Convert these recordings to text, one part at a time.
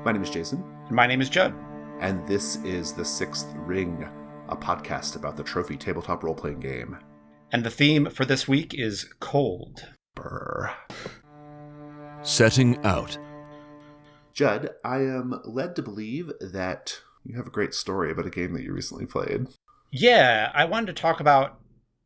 My name is Jason. And my name is Judd. And this is The Sixth Ring, a podcast about the Trophy tabletop role-playing game. And the theme for this week is cold. Brr. Setting out. Judd, I am led to believe that you have a great story about a game that you recently played. Yeah, I wanted to talk about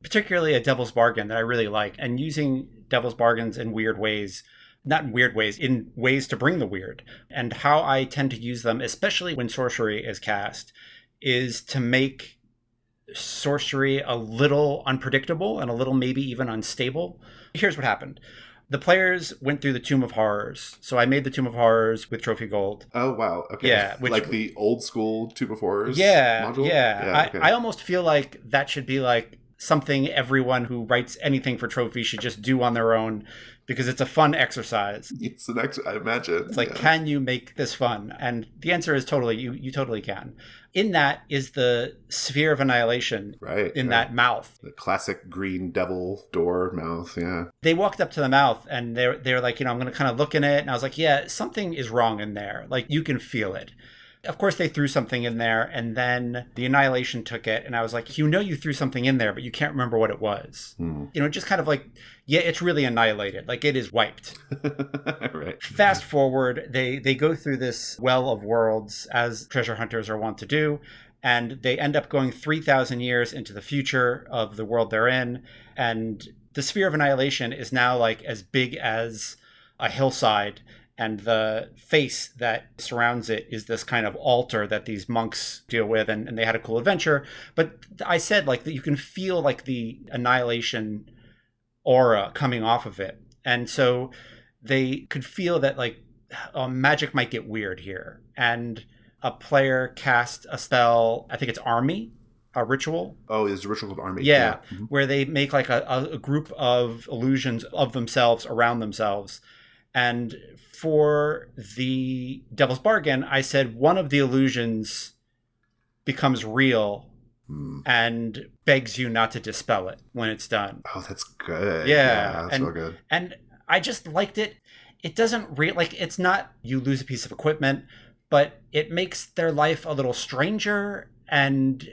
particularly a Devil's Bargain that I really like, and using Devil's Bargains in weird ways. Not in weird ways, in ways to bring the weird. And how I tend to use them, especially when sorcery is cast, is to make sorcery a little unpredictable and a little maybe even unstable. Here's what happened. The players went through the Tomb of Horrors. So I made the Tomb of Horrors with Trophy Gold. Oh, wow. Okay. Yeah. Like the old school Tomb of Horrors module? Yeah. Okay. I almost feel like that should be like something everyone who writes anything for Trophy should just do on their own, because it's a fun exercise. It's an I imagine. It's like, can you make this fun? And the answer is totally, you totally can. In that is the Sphere of Annihilation. Right. In that mouth. The classic green devil door mouth, yeah. They walked up to the mouth and they're like, I'm going to kind of look in it. And I was like, yeah, something is wrong in there. Like, you can feel it. Of course, they threw something in there, and then the Annihilation took it, and I was like, you threw something in there, but you can't remember what it was. Just kind of like, yeah, it's really annihilated. Like, it is wiped. Right. Fast forward, they go through this well of worlds, as treasure hunters are wont to do, and they end up going 3,000 years into the future of the world they're in, and the Sphere of Annihilation is now like as big as a hillside, and the face that surrounds it is this kind of altar that these monks deal with, and they had a cool adventure. But I said, like, that you can feel like the Annihilation aura coming off of it. And so they could feel that, like, magic might get weird here. And a player cast a spell, I think it's Army, a ritual. Oh, it's a ritual called Army. Yeah. Where they make like a group of illusions of themselves around themselves. And for the Devil's Bargain, I said one of the illusions becomes real and begs you not to dispel it when it's done. Oh, that's good. Yeah, that's real good. And I just liked it. It doesn't it's not you lose a piece of equipment, but it makes their life a little stranger. And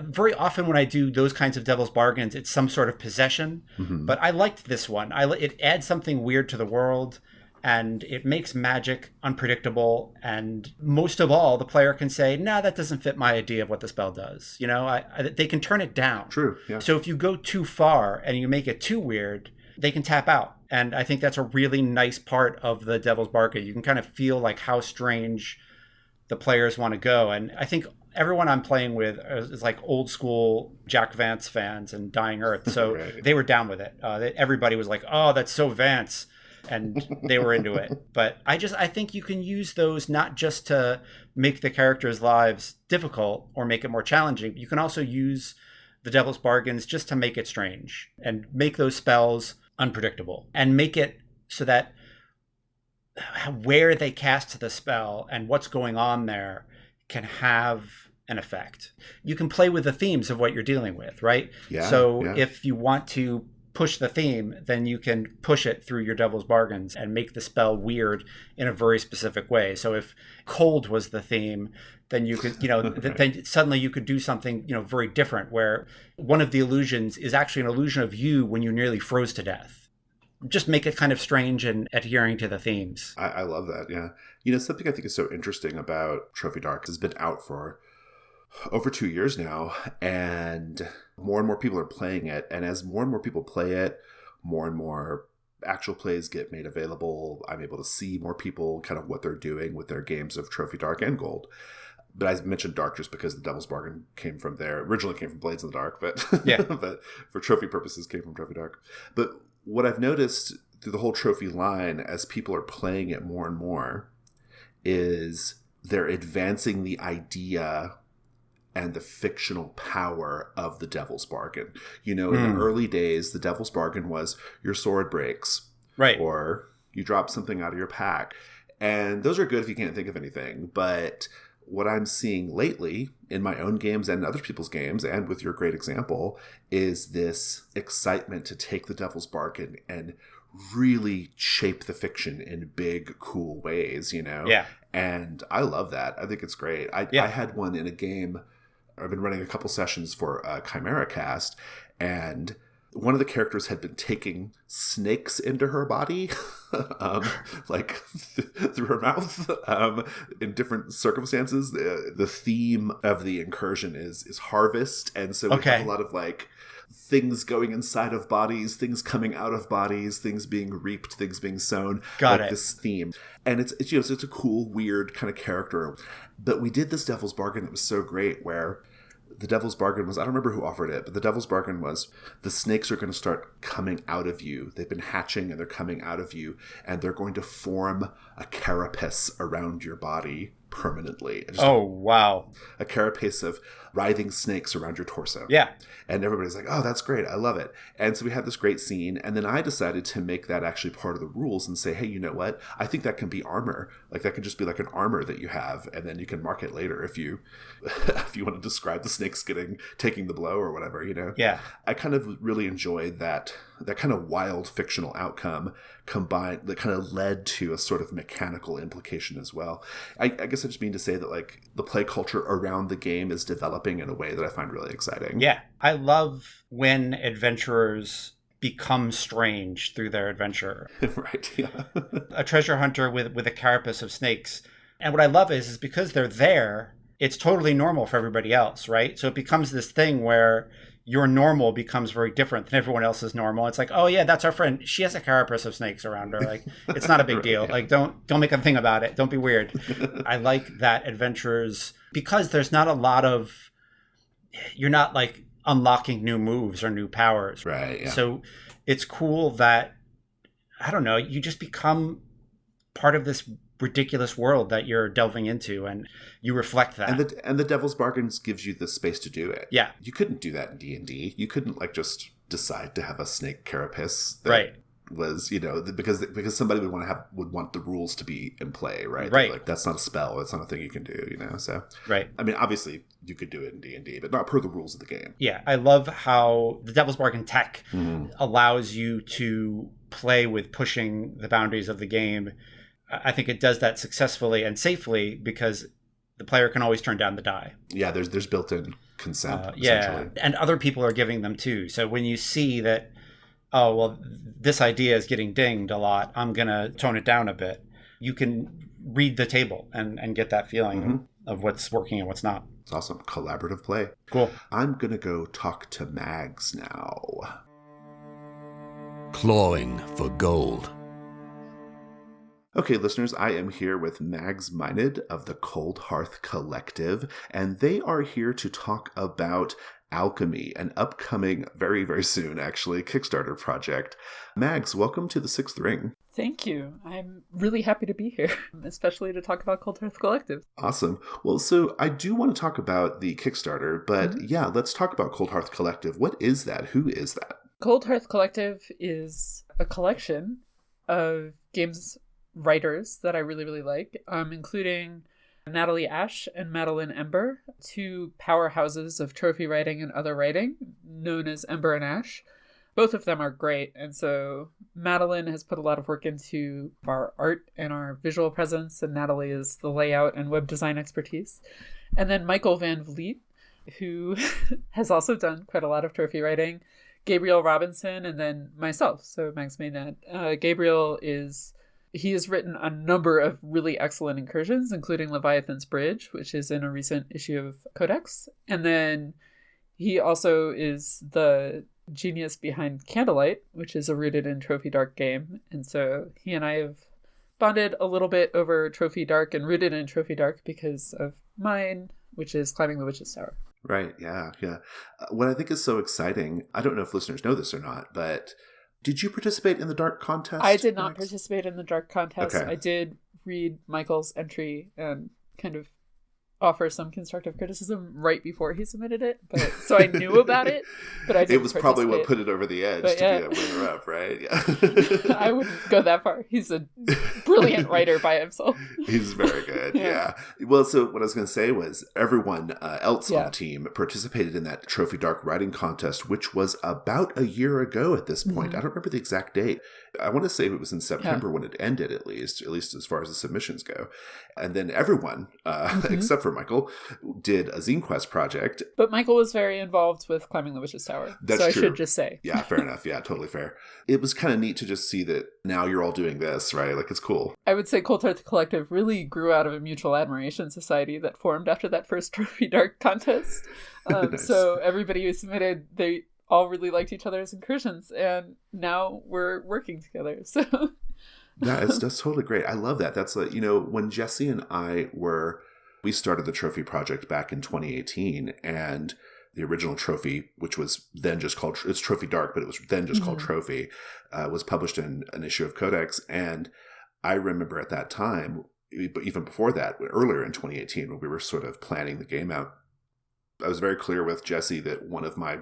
very often when I do those kinds of Devil's Bargains, it's some sort of possession. But I liked this one. It adds something weird to the world, and it makes magic unpredictable. And most of all, the player can say, "No, that doesn't fit my idea of what the spell does." They can turn it down. True. Yeah. So if you go too far and you make it too weird, they can tap out. And I think that's a really nice part of the Devil's Bargain. You can kind of feel like how strange the players want to go. And I think everyone I'm playing with is like old school Jack Vance fans and Dying Earth. So Right. They were down with it. Everybody was like, "Oh, that's so Vance." And they were into it. But I think you can use those not just to make the characters' lives difficult or make it more challenging. You can also use the Devil's Bargains just to make it strange and make those spells unpredictable and make it so that where they cast the spell and what's going on there can have an effect. You can play with the themes of what you're dealing with, right? Yeah, so yeah. If you want to push the theme, then you can push it through your Devil's Bargains and make the spell weird in a very specific way. So if cold was the theme, then you could, then suddenly you could do something, very different, where one of the illusions is actually an illusion of you when you nearly froze to death. Just make it kind of strange and adhering to the themes. I love that, yeah. Something I think is so interesting about Trophy Dark has been out for over 2 years now, and more people are playing it. And as more and more people play it, more and more actual plays get made available. I'm able to see more people kind of what they're doing with their games of Trophy Dark and Gold. But I mentioned Dark just because the Devil's Bargain originally came from Blades in the Dark, but yeah. But for trophy purposes came from Trophy Dark. But what I've noticed through the whole trophy line as people are playing it more and more is they're advancing the idea and the fictional power of the Devil's Bargain. In the early days, the Devil's Bargain was your sword breaks. Right. Or you drop something out of your pack. And those are good if you can't think of anything. But what I'm seeing lately in my own games and other people's games, and with your great example, is this excitement to take the Devil's Bargain and really shape the fiction in big, cool ways, you know? Yeah. And I love that. I think it's great. I had one in a game. I've been running a couple sessions for Chimera Cast, and one of the characters had been taking snakes into her body, like through her mouth, in different circumstances. The theme of the incursion is harvest, and so we have a lot of like things going inside of bodies, things coming out of bodies, things being reaped, things being sown. Got it. This theme, and it's you know, it's a cool, weird kind of character. But we did this Devil's Bargain that was so great, where the Devil's Bargain was, I don't remember who offered it, but the Devil's Bargain was the snakes are going to start coming out of you. They've been hatching and they're coming out of you, and they're going to form a carapace around your body permanently. Wow. A carapace of writhing snakes around your torso. Yeah. And everybody's like, oh, that's great. I love it. And so we had this great scene. And then I decided to make that actually part of the rules and say, hey, you know what? I think that can be armor. Like that can just be like an armor that you have. And then you can mark it later if you want to describe the snakes taking the blow or whatever, you know? Yeah. I kind of really enjoyed that kind of wild fictional outcome combined that kind of led to a sort of mechanical implication as well. I guess I just mean to say that like the play culture around the game is developing in a way that I find really exciting. Yeah. I love when adventurers become strange through their adventure. Right. Yeah. A treasure hunter with a carapace of snakes. And what I love is because they're there, it's totally normal for everybody else, right? So it becomes this thing where your normal becomes very different than everyone else's normal. It's like, oh yeah, that's our friend. She has a carapace of snakes around her. Like, it's not a big deal. Like, don't make a thing about it. Don't be weird. I like that adventurers, because there's not a lot of, you're not like unlocking new moves or new powers. Right. Yeah. So it's cool that, I don't know, you just become part of this ridiculous world that you're delving into, and you reflect that. And the Devil's Bargains gives you the space to do it. Yeah. You couldn't do that in D&D. You couldn't like just decide to have a snake carapace that right. was, you know, because somebody would want the rules to be in play, right? Right. Like that's not a spell. That's not a thing you can do, you know. So right. I mean, obviously you could do it in D&D, but not per the rules of the game. Yeah, I love how the Devil's Bargain tech allows you to play with pushing the boundaries of the game. I think it does that successfully and safely because the player can always turn down the die. Yeah, there's built-in consent. Yeah, and other people are giving them too. So when you see that, oh, well, this idea is getting dinged a lot, I'm going to tone it down a bit. You can read the table and get that feeling of what's working and what's not. It's awesome. Collaborative play. Cool. I'm going to go talk to Mags now. Clawing for gold. Okay, listeners, I am here with Mags Mynad of the Cold Hearth Collective, and they are here to talk about Alchemy, an upcoming, very, very soon, actually, Kickstarter project. Mags, welcome to the Sixth Ring. Thank you. I'm really happy to be here, especially to talk about Cold Hearth Collective. Awesome. Well, so I do want to talk about the Kickstarter, but yeah, let's talk about Cold Hearth Collective. What is that? Who is that? Cold Hearth Collective is a collection of games writers that I really, really like, including Natalie Ashe and Madeline Ember, two powerhouses of trophy writing and other writing, known as Ember and Ashe. Both of them are great, and so Madeline has put a lot of work into our art and our visual presence, and Natalie is the layout and web design expertise. And then Michael Van Vliet, who has also done quite a lot of trophy writing, Gabriel Robinson, and then myself, so Mags Mynad. Gabriel he has written a number of really excellent incursions, including Leviathan's Bridge, which is in a recent issue of Codex. And then he also is the genius behind Candlelight, which is a rooted in Trophy Dark game. And so he and I have bonded a little bit over Trophy Dark and rooted in Trophy Dark because of mine, which is Climbing the Witch's Tower. Right, yeah. What I think is so exciting, I don't know if listeners know this or not, but did you participate in the Dark contest? I did not participate in the Dark contest. Okay. I did read Michael's entry and kind of offer some constructive criticism right before he submitted it. So I knew about it, but I didn't It was probably what put it over the edge to be a runner-up, right? Yeah. I wouldn't go that far. He's a brilliant writer by himself. He's very good. Yeah. Well, so what I was going to say was everyone else on the team participated in that Trophy Dark writing contest, which was about a year ago at this point. I don't remember the exact date. I want to say it was in September when it ended, at least as far as the submissions go. And then everyone, except for Michael, did a Zine Quest project. But Michael was very involved with Climbing the Witch's Tower. That's so true. I should just say. Yeah, fair enough. Yeah, totally fair. It was kind of neat to just see that now you're all doing this, right? Like, it's cool. I would say Cold Heart the Collective really grew out of a mutual admiration society that formed after that first Trophy Dark contest. Nice. So everybody who submitted, they all really liked each other's incursions, and now we're working together. So that's totally great. I love that. That's like, when Jesse and I we started the Trophy Project back in 2018, and the original Trophy, which was then just called, it's Trophy Dark, but it was then just called Trophy, was published in an issue of Codex. And I remember at that time, but even before that, earlier in 2018, when we were sort of planning the game out, I was very clear with Jesse that one of my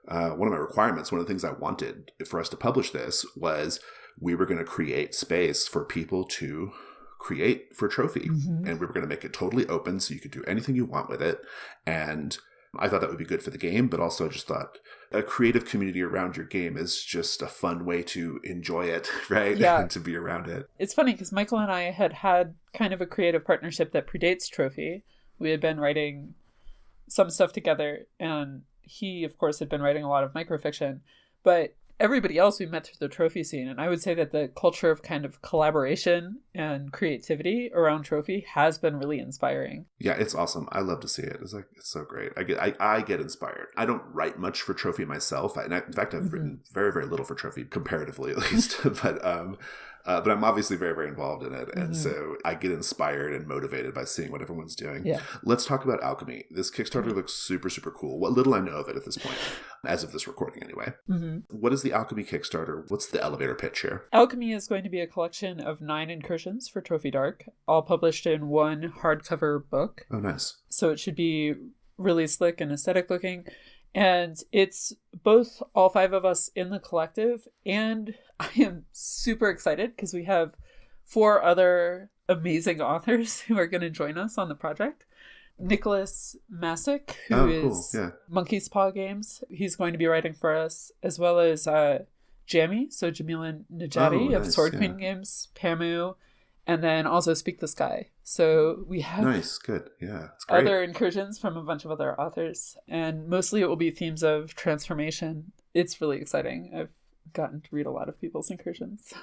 requirements, one of the things I wanted for us to publish this was we were going to create space for people to create for Trophy. And we were going to make it totally open so you could do anything you want with it. And I thought that would be good for the game, but also I just thought a creative community around your game is just a fun way to enjoy it, right? Yeah. And to be around it. It's funny because Michael and I had kind of a creative partnership that predates Trophy. We had been writing some stuff together, and he, of course, had been writing a lot of microfiction, but everybody else we met through the Trophy scene. And I would say that the culture of kind of collaboration and creativity around Trophy has been really inspiring. Yeah, it's awesome. I love to see it. It's so great. I get inspired. I don't write much for Trophy myself. In fact, I've written very, very little for Trophy, comparatively at least. But I'm obviously very, very involved in it. And so I get inspired and motivated by seeing what everyone's doing. Yeah. Let's talk about Alchemy. This Kickstarter looks super, super cool. What little I know of it at this point, as of this recording anyway. What is the Alchemy Kickstarter? What's the elevator pitch here? Alchemy is going to be a collection of 9 incursions for Trophy Dark, all published in one hardcover book. Oh, nice. So it should be really slick and aesthetic looking. And it's both all 5 of us in the collective, and I am super excited because we have 4 other amazing authors who are going to join us on the project. Nicholas Masick, who is Monkey's Paw Games, he's going to be writing for us, as well as Jamie, so Jamila Najati of Sword Queen Games, Pamu, and then also Speak the Sky. So we have good. Yeah, it's great. Other incursions from a bunch of other authors, and mostly it will be themes of transformation. It's really exciting. I've gotten to read a lot of people's incursions.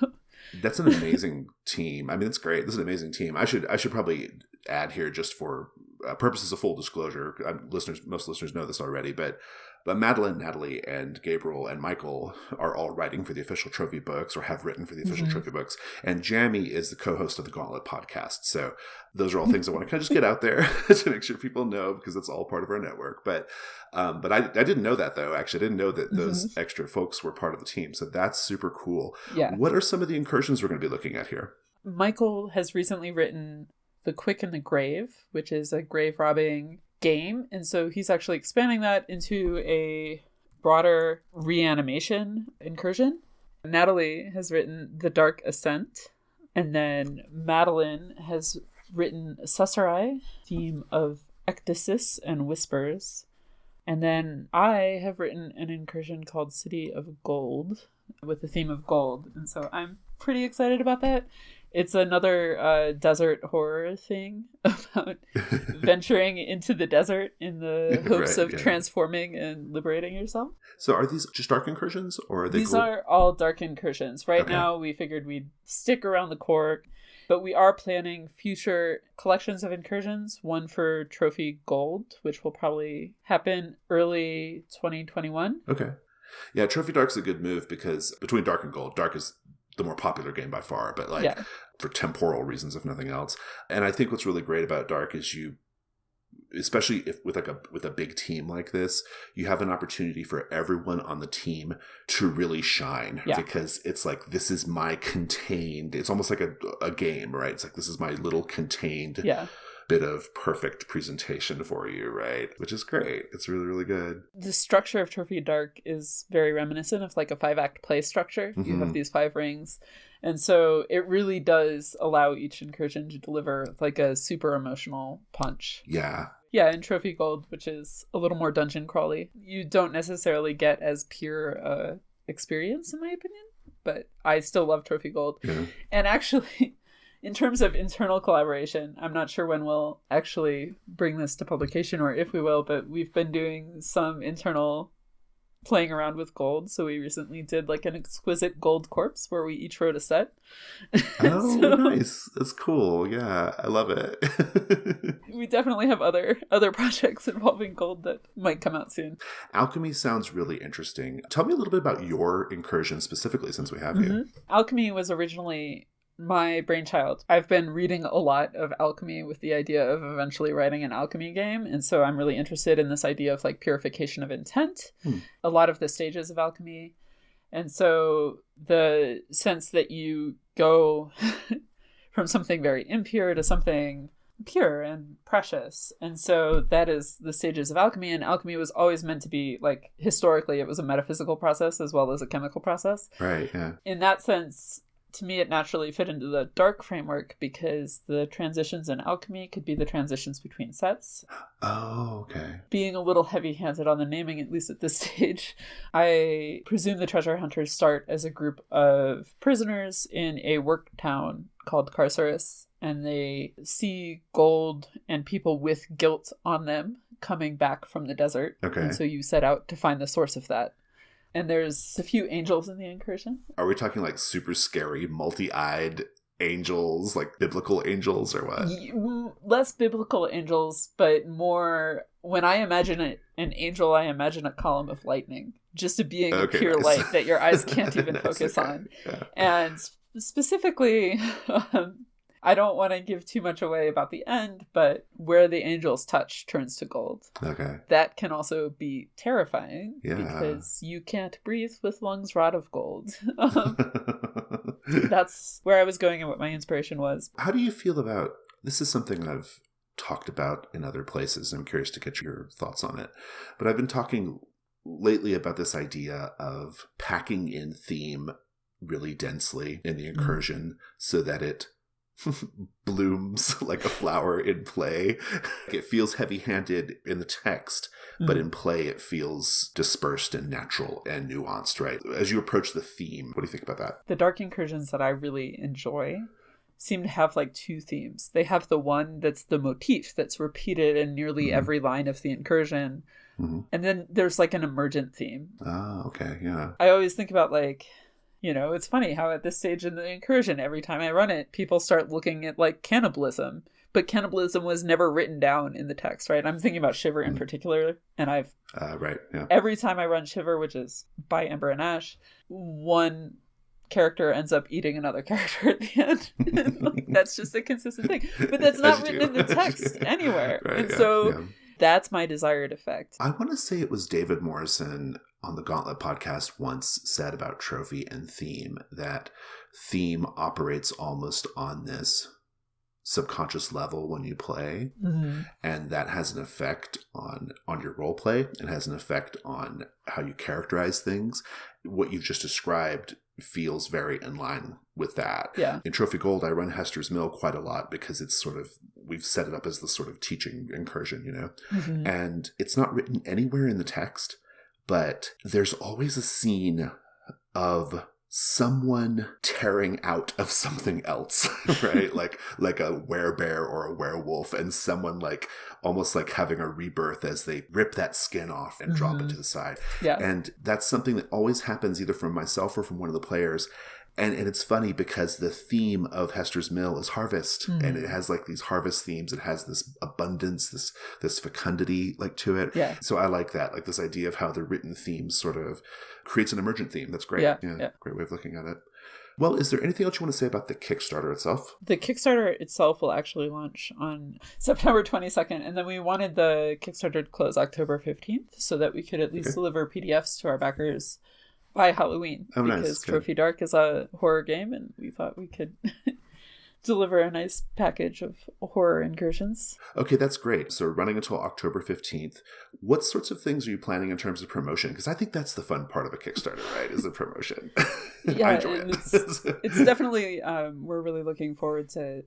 That's an amazing team. I mean, it's great. This is an amazing team. I should probably add here, just for purposes of full disclosure, most listeners know this already, but Madeline, Natalie, and Gabriel and Michael are all writing for the official Trophy books, or have written for the official Trophy books. And Jamie is the co-host of the Gauntlet podcast. So those are all things I want to kind of just get out there to make sure people know, because it's all part of our network. But I didn't know that, though. Actually, I didn't know that those extra folks were part of the team. So that's super cool. Yeah. What are some of the incursions we're going to be looking at here? Michael has recently written The Quick and the Grave, which is a grave robbing game, and so he's actually expanding that into a broader reanimation incursion. Natalie has written The Dark Ascent, and then Madeline has written Sussuri, theme of ecdysis and whispers, and then I have written an incursion called City of Gold with the theme of gold, and so I'm pretty excited about that. It's another desert horror thing about venturing into the desert in the hopes of transforming and liberating yourself. So are these just dark incursions, or are they These are all dark incursions. Right now, we figured we'd stick around the core, but we are planning future collections of incursions, one for Trophy Gold, which will probably happen early 2021. Okay. Yeah, Trophy Dark's a good move, because between Dark and Gold, Dark is the more popular game by far, but for temporal reasons, if nothing else. And I think what's really great about Dark is you, especially with a big team like this, you have an opportunity for everyone on the team to really shine, because it's like, this is my contained, it's almost like a game, right? It's like, this is my little contained bit of perfect presentation for you, right? Which is great. It's really, really good. The structure of Trophy Dark is very reminiscent of like a 5-act play structure. Mm-hmm. You have these 5 rings. And so it really does allow each incursion to deliver like a super emotional punch. Yeah. Yeah, in Trophy Gold, which is a little more dungeon crawly, you don't necessarily get as pure experience, in my opinion. But I still love Trophy Gold. Yeah. And actually, in terms of internal collaboration, I'm not sure when we'll actually bring this to publication or if we will, but we've been doing some internal playing around with gold. So we recently did like an exquisite gold corpse where we each wrote a set. Oh, so, nice. That's cool. Yeah, I love it. We definitely have other projects involving gold that might come out soon. Alchemy sounds really interesting. Tell me a little bit about your incursion specifically, since we have you. Alchemy was originally my brainchild. I've been reading a lot of alchemy with the idea of eventually writing an alchemy game. And so I'm really interested in this idea of like purification of intent, a lot of the stages of alchemy. And so the sense that you go from something very impure to something pure and precious. And so that is the stages of alchemy. And alchemy was always meant to be like, historically, it was a metaphysical process as well as a chemical process. Right, yeah. In that sense, to me, it naturally fit into the dark framework because the transitions in alchemy could be the transitions between sets. Oh, okay. Being a little heavy-handed on the naming, at least at this stage, I presume the treasure hunters start as a group of prisoners in a work town called Carceres, and they see gold and people with guilt on them coming back from the desert. Okay. And so you set out to find the source of that. And there's a few angels in the incursion. Are we talking like super scary, multi-eyed angels, like biblical angels or what? Less biblical angels, but more, when I imagine an angel, I imagine a column of lightning. Just a being of pure light that your eyes can't even focus on. Yeah. And specifically, I don't want to give too much away about the end, but where the angels touch turns to gold. Okay. That can also be terrifying because you can't breathe with lungs wrought of gold. That's where I was going and what my inspiration was. How do you feel about, this is something I've talked about in other places. I'm curious to get your thoughts on it. But I've been talking lately about this idea of packing in theme really densely in the incursion so that it blooms like a flower in play. It feels heavy-handed in the text, but in play it feels dispersed and natural and nuanced, right? As you approach the theme, what do you think about that? The dark incursions that I really enjoy seem to have like 2 themes. They have the one that's the motif that's repeated in nearly every line of the incursion. And then there's like an emergent theme. Oh, okay, yeah. I always think about like, you know, it's funny how at this stage in the incursion, every time I run it, people start looking at like cannibalism, but cannibalism was never written down in the text, right? I'm thinking about Shiver in particular, and I've right, yeah. Every time I run Shiver, which is by Ember and Ash, one character ends up eating another character at the end. Like, that's just a consistent thing, but that's not written in the text anywhere. Right, and so that's my desired effect. I want to say it was David Morrison on the Gauntlet podcast once said about trophy and theme that theme operates almost on this subconscious level when you play, and that has an effect on your role play. It has an effect on how you characterize things. What you've just described feels very in line with that. Yeah. In Trophy Gold, I run Hester's Mill quite a lot because it's sort of, we've set it up as the sort of teaching incursion, you know, and it's not written anywhere in the text, but there's always a scene of someone tearing out of something else, right? like a werebear or a werewolf, and someone like almost like having a rebirth as they rip that skin off and drop it to the side. Yeah. And that's something that always happens either from myself or from one of the players. And it's funny because the theme of Hester's Mill is harvest, and it has like these harvest themes. It has this abundance, this fecundity like to it. Yeah. So I like that, like this idea of how the written theme sort of creates an emergent theme. That's great. Yeah. Great way of looking at it. Well, is there anything else you want to say about the Kickstarter itself? The Kickstarter itself will actually launch on September 22nd, and then we wanted the Kickstarter to close October 15th so that we could at least deliver PDFs to our backers by Halloween, because Trophy Dark is a horror game, and we thought we could deliver a nice package of horror incursions. Okay, that's great. So running until October 15th. What sorts of things are you planning in terms of promotion? Because I think that's the fun part of a Kickstarter, right? Is the promotion. Yeah, I enjoy it. It's definitely, we're really looking forward to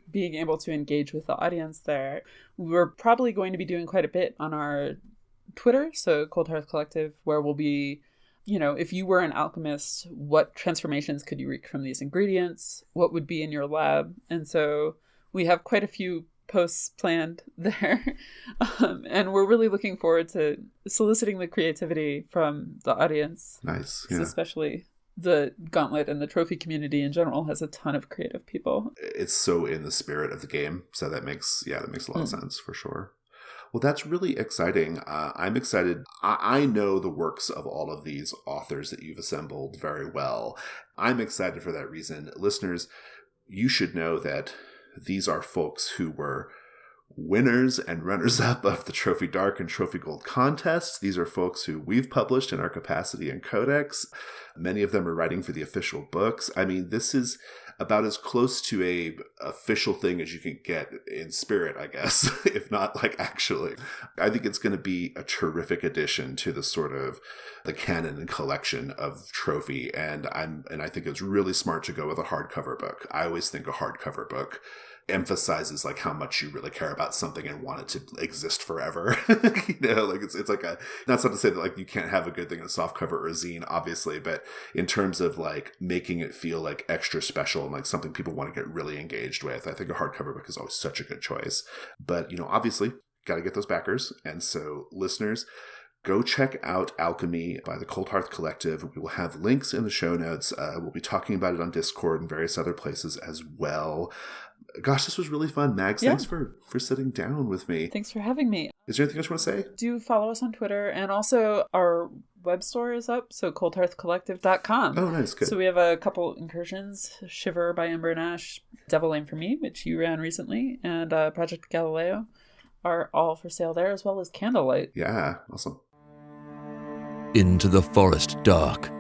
being able to engage with the audience there. We're probably going to be doing quite a bit on our Twitter, so Cold Hearth Collective, where we'll be, if you were an alchemist, what transformations could you wreak from these ingredients? What would be in your lab? And so we have quite a few posts planned there. And we're really looking forward to soliciting the creativity from the audience. Nice. Yeah. Especially the Gauntlet and the trophy community in general has a ton of creative people. It's so in the spirit of the game. So that makes a lot of sense for sure. Well, that's really exciting. I'm excited. I know the works of all of these authors that you've assembled very well. I'm excited for that reason. Listeners, you should know that these are folks who were winners and runners-up of the Trophy Dark and Trophy Gold contests. These are folks who we've published in our capacity in Codex. Many of them are writing for the official books. I mean, this is about as close to a official thing as you can get in spirit, I guess, if not like actually. I think it's going to be a terrific addition to the sort of the canon and collection of Trophy, and I think it's really smart to go with a hardcover book. I always think a hardcover book emphasizes like how much you really care about something and want it to exist forever. Like it's like not to say that like you can't have a good thing in a soft cover or a zine, obviously, but in terms of like making it feel like extra special and like something people want to get really engaged with, I think a hardcover book is always such a good choice. But obviously got to get those backers. And so listeners, go check out Alchemy by the Cold Hearth Collective. We will have links in the show notes. We'll be talking about it on Discord and various other places as well. Gosh, this was really fun, Mags. Yeah. Thanks for sitting down with me. Thanks for having me. Is there anything else you want to say? Do follow us on Twitter, and also our web store is up, so coldhearthcollective.com. Oh, nice. Good. So we have a couple incursions, Shiver by Ember and Ash, Devil Aim for Me, which you ran recently, and Project Galileo are all for sale there, as well as Candlelight. Yeah, awesome. Into the forest dark.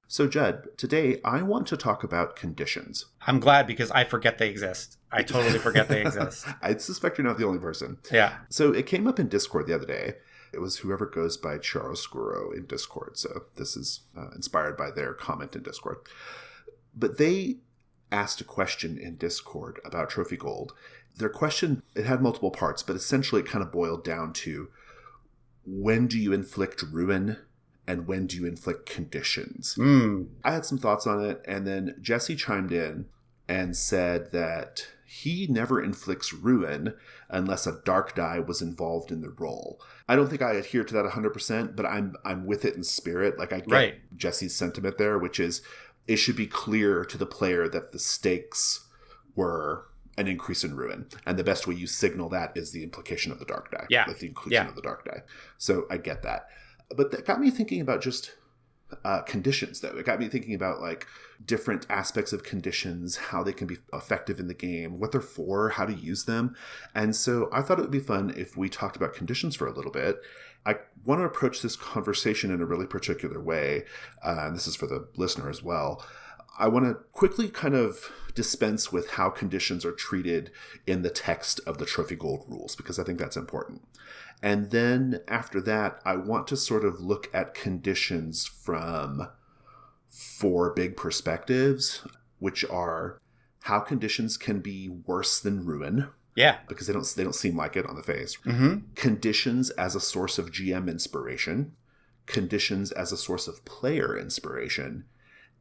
So, Judd, today I want to talk about conditions. I'm glad because I forget they exist. I totally forget they exist. I suspect you're not the only person. Yeah. So it came up in Discord the other day. It was whoever goes by Chiaroscuro in Discord. So this is inspired by their comment in Discord. But they asked a question in Discord about Trophy Gold. Their question, it had multiple parts, but essentially it kind of boiled down to, when do you inflict ruin? And when do you inflict conditions? I had some thoughts on it, and then Jesse chimed in and said that he never inflicts ruin unless a dark die was involved in the roll. I don't think I adhere to that 100%, but I'm with it in spirit. Like I get Jesse's sentiment there, which is it should be clear to the player that the stakes were an increase in ruin. And the best way you signal that is the implication of the dark die. Yeah. Like the inclusion of the dark die. So I get that. But that got me thinking about just conditions, though. It got me thinking about like different aspects of conditions, how they can be effective in the game, what they're for, how to use them. And so I thought it would be fun if we talked about conditions for a little bit. I want to approach this conversation in a really particular way. And this is for the listener as well. I want to quickly kind of dispense with how conditions are treated in the text of the Trophy Gold rules, because I think that's important. And then after that, I want to sort of look at conditions from 4 big perspectives, which are how conditions can be worse than ruin. Yeah. Because they don't seem like it on the face. Mm-hmm. Conditions as a source of GM inspiration. Conditions as a source of player inspiration.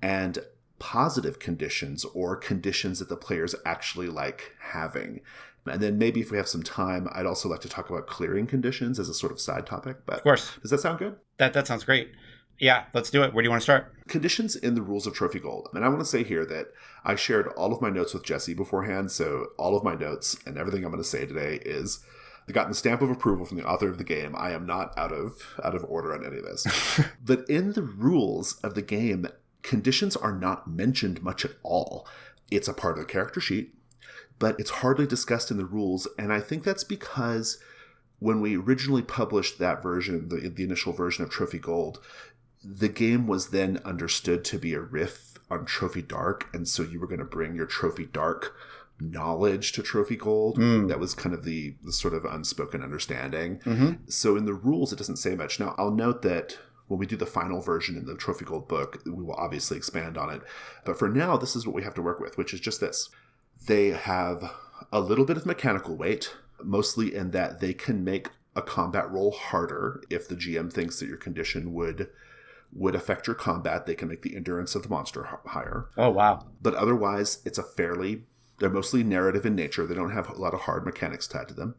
And positive conditions, or conditions that the players actually like having. And then maybe if we have some time, I'd also like to talk about clearing conditions as a sort of side topic. But of course. Does that sound good? That sounds great. Yeah, let's do it. Where do you want to start? Conditions in the rules of Trophy Gold. And I want to say here that I shared all of my notes with Jesse beforehand, so all of my notes and everything I'm going to say today is gotten the stamp of approval from the author of the game. I am not out of order on any of this. But in the rules of the game, conditions are not mentioned much at all. It's a part of the character sheet, but it's hardly discussed in the rules. And I think that's because when we originally published that version, the initial version of Trophy Gold, the game was then understood to be a riff on Trophy Dark, and so you were going to bring your Trophy Dark knowledge to Trophy Gold. That was kind of the sort of unspoken understanding. So in the rules, it doesn't say much. Now, I'll note that when we do the final version in the Trophy Gold book, we will obviously expand on it. But for now, this is what we have to work with, which is just this. They have a little bit of mechanical weight, mostly in that they can make a combat roll harder if the GM thinks that your condition would affect your combat. They can make the endurance of the monster higher. Oh, wow. But otherwise, they're mostly narrative in nature. They don't have a lot of hard mechanics tied to them.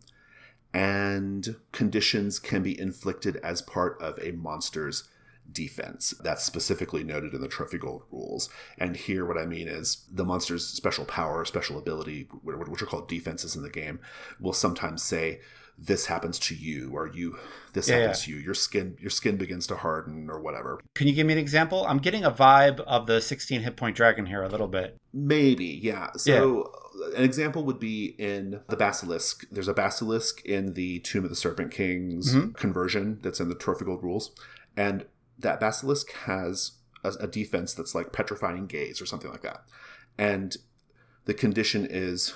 And conditions can be inflicted as part of a monster's defense. That's specifically noted in the Trophy Gold rules. And here what I mean is the monster's special power, special ability, which are called defenses in the game, will sometimes say, this happens to you, or this happens to you. Your skin begins to harden, or whatever. Can you give me an example? I'm getting a vibe of the 16 hit point dragon here a little bit. Maybe, yeah. So an example would be in the Basilisk. There's a Basilisk in the Tomb of the Serpent Kings conversion that's in the Trophy Gold rules. And that Basilisk has a defense that's like Petrifying Gaze or something like that. And the condition is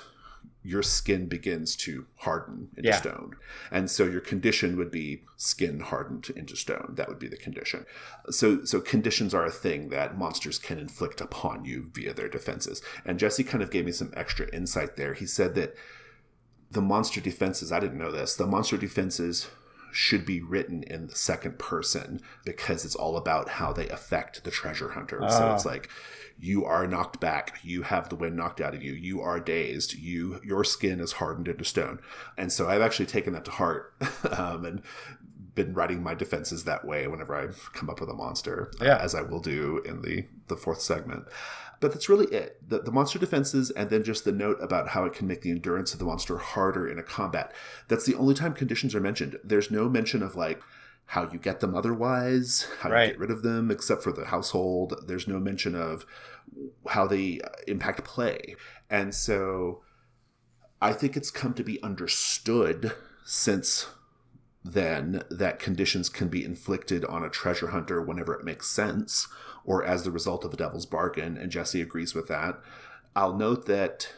your skin begins to harden into stone. And so your condition would be skin hardened into stone. That would be the condition. So conditions are a thing that monsters can inflict upon you via their defenses. And Jesse kind of gave me some extra insight there. He said that the monster defenses, I didn't know this, the monster defenses should be written in the second person because it's all about how they affect the treasure hunter. So it's like, you are knocked back, you have the wind knocked out of you, you are dazed, your skin is hardened into stone. And so I've actually taken that to heart and been writing my defenses that way whenever I come up with a monster, as I will do in the fourth segment. But that's really it. The monster defenses, and then just the note about how it can make the endurance of the monster harder in a combat. That's the only time conditions are mentioned. There's no mention of like how you get them otherwise, how you get rid of them, except for the household. There's no mention of how they impact play. And so I think it's come to be understood since then that conditions can be inflicted on a treasure hunter whenever it makes sense, or as the result of a devil's bargain, and Jesse agrees with that. I'll note that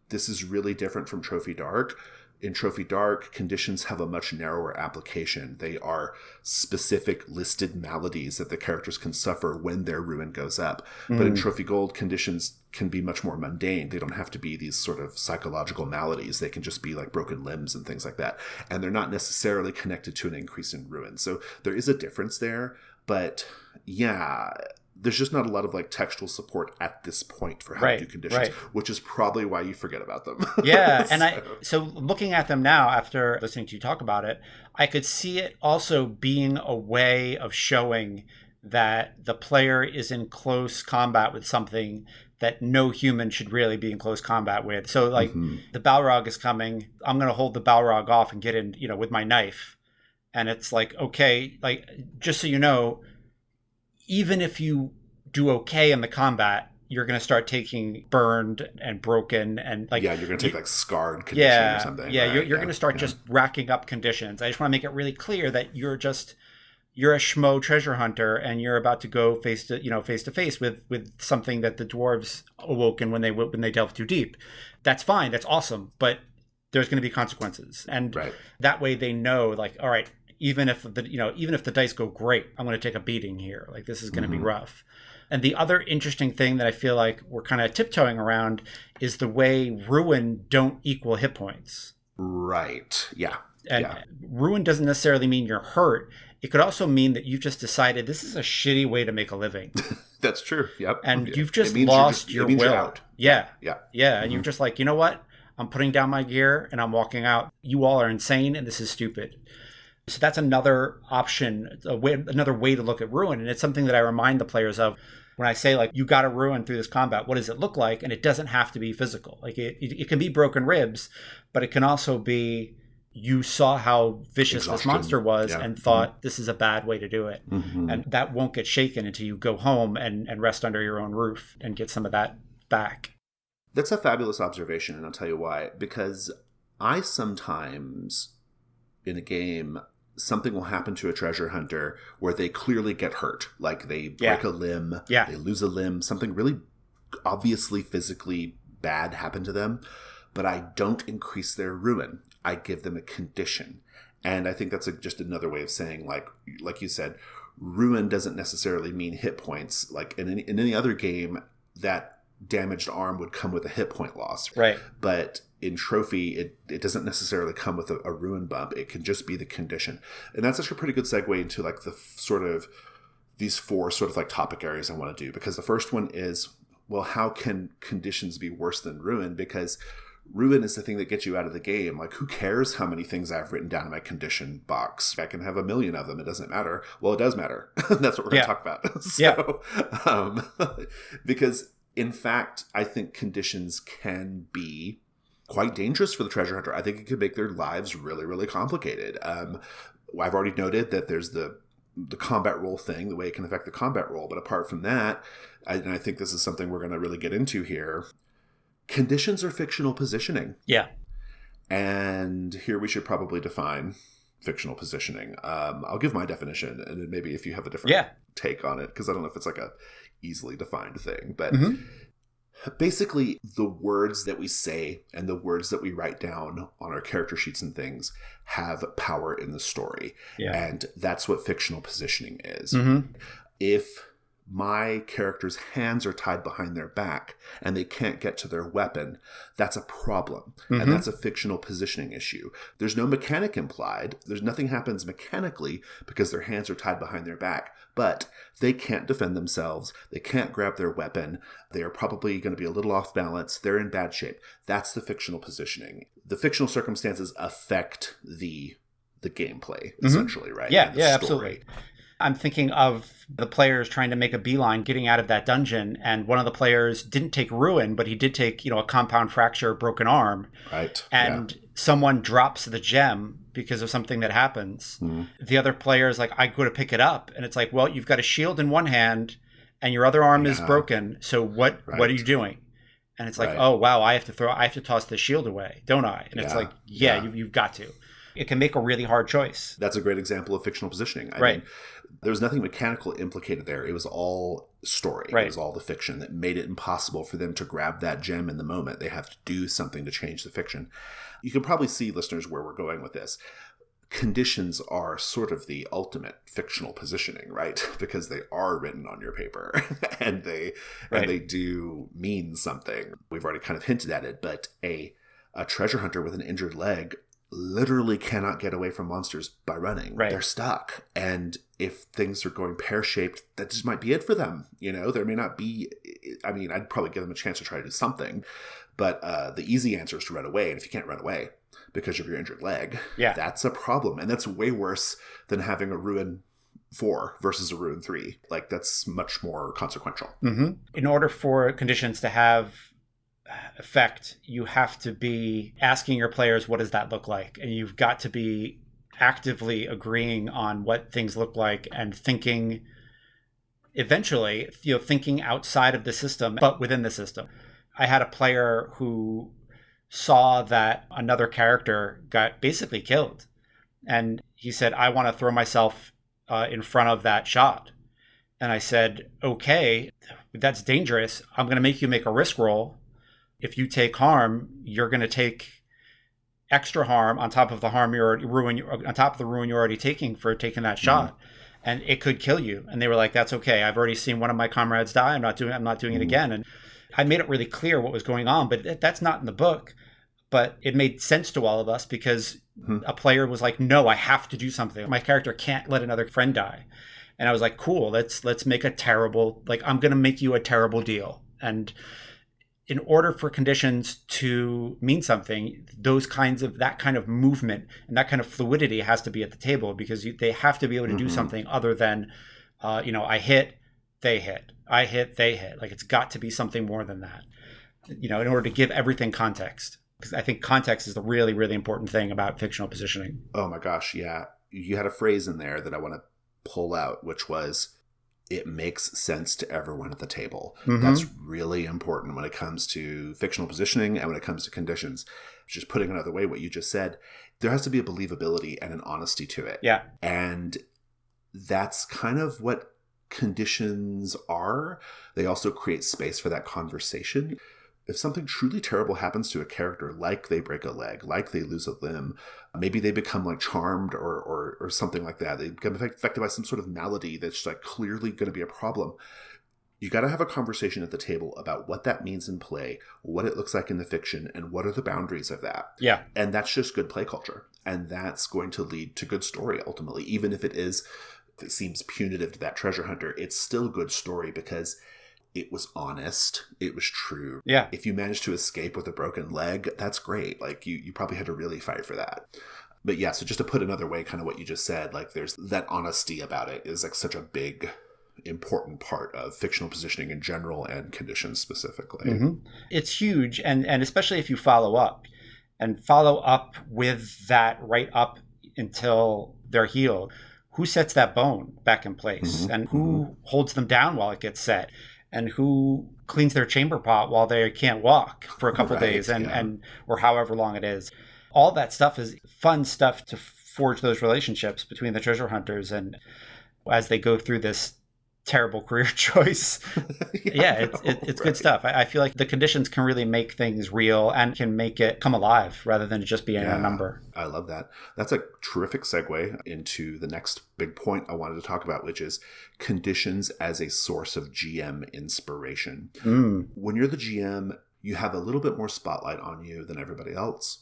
this is really different from Trophy Dark. In Trophy Dark, conditions have a much narrower application. They are specific listed maladies that the characters can suffer when their ruin goes up. But in Trophy Gold, conditions can be much more mundane. They don't have to be these sort of psychological maladies. They can just be like broken limbs and things like that. And they're not necessarily connected to an increase in ruin. So there is a difference there. But yeah, there's just not a lot of like textual support at this point for how to do conditions, which is probably why you forget about them. Yeah. And so looking at them now after listening to you talk about it, I could see it also being a way of showing that the player is in close combat with something that no human should really be in close combat with. So like the Balrog is coming, I'm going to hold the Balrog off and get in, with my knife. And it's like, okay, like, just so you know, even if you do okay in the combat, you're going to start taking burned and broken and like... Yeah, you're going to take like scarred condition or something. Yeah, right? You're going to start just racking up conditions. I just want to make it really clear that you're a schmo treasure hunter and you're about to go face to face with something that the dwarves awoken when they delved too deep. That's fine. That's awesome. But there's going to be consequences. And that way they know, like, all right, even if the dice go great, I'm going to take a beating here. Like, this is going to be rough. And the other interesting thing that I feel like we're kind of tiptoeing around is the way ruin don't equal hit points. Right. Yeah. And ruin doesn't necessarily mean you're hurt. It could also mean that you've just decided this is a shitty way to make a living. That's true. Yep. And you've just lost your will. You're out. Yeah. And you're just like, you know what? I'm putting down my gear and I'm walking out. You all are insane and this is stupid. So that's another option, another way to look at ruin. And it's something that I remind the players of when I say, like, you got to ruin through this combat. What does it look like? And it doesn't have to be physical. Like, it can be broken ribs, but it can also be you saw how vicious this monster was and thought this is a bad way to do it. And that won't get shaken until you go home and rest under your own roof and get some of that back. That's a fabulous observation, and I'll tell you why. Because I sometimes, in a game, something will happen to a treasure hunter where they clearly get hurt. Like they break a limb, they lose a limb, something really obviously physically bad happened to them, but I don't increase their ruin. I give them a condition. And I think that's just another way of saying, like you said, ruin doesn't necessarily mean hit points. Like in any other game, that damaged arm would come with a hit point loss. Right. But in Trophy, it doesn't necessarily come with a ruin bump. It can just be the condition. And that's actually a pretty good segue into like the sort of these four sort of like topic areas I want to do. Because the first one is, well, how can conditions be worse than ruin? Because ruin is the thing that gets you out of the game. Like, who cares how many things I've written down in my condition box? I can have 1 million of them. It doesn't matter. Well, it does matter. That's what we're going to talk about. Because in fact, I think conditions can be quite dangerous for the treasure hunter. I think it could make their lives really, really complicated. I've already noted that there's the combat roll thing, the way it can affect the combat roll. But apart from that, and I think this is something we're going to really get into here, conditions are fictional positioning. Yeah. And here we should probably define fictional positioning. I'll give my definition, and then maybe if you have a different take on it, because I don't know if it's like a easily defined thing. But basically, the words that we say and the words that we write down on our character sheets and things have power in the story. Yeah. And that's what fictional positioning is. If my character's hands are tied behind their back and they can't get to their weapon, that's a problem. And that's a fictional positioning issue. There's no mechanic implied. There's nothing happens mechanically because their hands are tied behind their back, but they can't defend themselves. They can't grab their weapon. They are probably going to be a little off balance. They're in bad shape. That's the fictional positioning. The fictional circumstances affect the gameplay, essentially, right? Yeah, absolutely. I'm thinking of the players trying to make a beeline, getting out of that dungeon, and one of the players didn't take ruin, but he did take, a compound fracture, broken arm. Right. And someone drops the gem because of something that happens. The other player is like, I go to pick it up, and it's like, well, you've got a shield in one hand, and your other arm is broken. So what are you doing? And it's like, oh wow, I have to toss the shield away, don't I? And it's like, you've got to. It can make a really hard choice. That's a great example of fictional positioning. I mean, there was nothing mechanical implicated there. It was all story. It was all the fiction that made it impossible for them to grab that gem in the moment. They have to do something to change the fiction. You can probably see, listeners, where we're going with this. Conditions are sort of the ultimate fictional positioning, right? Because they are written on your paper and they do mean something. We've already kind of hinted at it, but a treasure hunter with an injured leg literally cannot get away from monsters by running. They're stuck. And if things are going pear-shaped, that just might be it for them. There may not be, I'd probably give them a chance to try to do something, but the easy answer is to run away. And if you can't run away because of your injured leg, that's a problem. And that's way worse than having a ruin 4 versus a ruin 3. Like, that's much more consequential. In order for conditions to have effect, you have to be asking your players, what does that look like? And you've got to be actively agreeing on what things look like and thinking eventually, thinking outside of the system, but within the system. I had a player who saw that another character got basically killed. And he said, I want to throw myself in front of that shot. And I said, okay, that's dangerous. I'm going to make you make a risk roll. If you take harm, you're going to take extra harm on top of the harm ruin you're already taking for taking that shot, and it could kill you. And they were like, "That's okay. I've already seen one of my comrades die. I'm not doing it again." And I made it really clear what was going on, but that's not in the book. But it made sense to all of us because a player was like, "No, I have to do something. My character can't let another friend die." And I was like, "Cool. Let's make a terrible, I'm going to make you a terrible deal." And in order for conditions to mean something, that kind of movement and that kind of fluidity has to be at the table, because they have to be able to do something other than, I hit, they hit, I hit, they hit. Like, it's got to be something more than that, in order to give everything context. Because I think context is the really, really important thing about fictional positioning. Oh my gosh, yeah. You had a phrase in there that I want to pull out, which was, it makes sense to everyone at the table. Mhm. That's really important when it comes to fictional positioning and when it comes to conditions. Just putting another way, what you just said, there has to be a believability and an honesty to it. Yeah. And that's kind of what conditions are. They also create space for that conversation. If something truly terrible happens to a character, like they break a leg, like they lose a limb, maybe they become like charmed or something like that. They become affected by some sort of malady that's like clearly going to be a problem. You got to have a conversation at the table about what that means in play, what it looks like in the fiction, and what are the boundaries of that. Yeah. And that's just good play culture. And that's going to lead to good story ultimately. Even if it seems punitive to that treasure hunter, it's still good story because it was honest. It was true. Yeah. If you manage to escape with a broken leg, that's great. Like you probably had to really fight for that. But yeah, so just to put another way, kind of what you just said, like there's that honesty about it is like such a big, important part of fictional positioning in general and conditions specifically. Mm-hmm. It's huge. And especially if you follow up with that right up until they're healed. Who sets that bone back in place? And who holds them down while it gets set? And who cleans their chamber pot while they can't walk for a couple of days and or however long it is. All that stuff is fun stuff to forge those relationships between the treasure hunters and as they go through this terrible career choice. It's good stuff. I feel like the conditions can really make things real and can make it come alive rather than just being a number. I love that. That's a terrific segue into the next big point I wanted to talk about, which is conditions as a source of GM inspiration. When you're the GM, you have a little bit more spotlight on you than everybody else,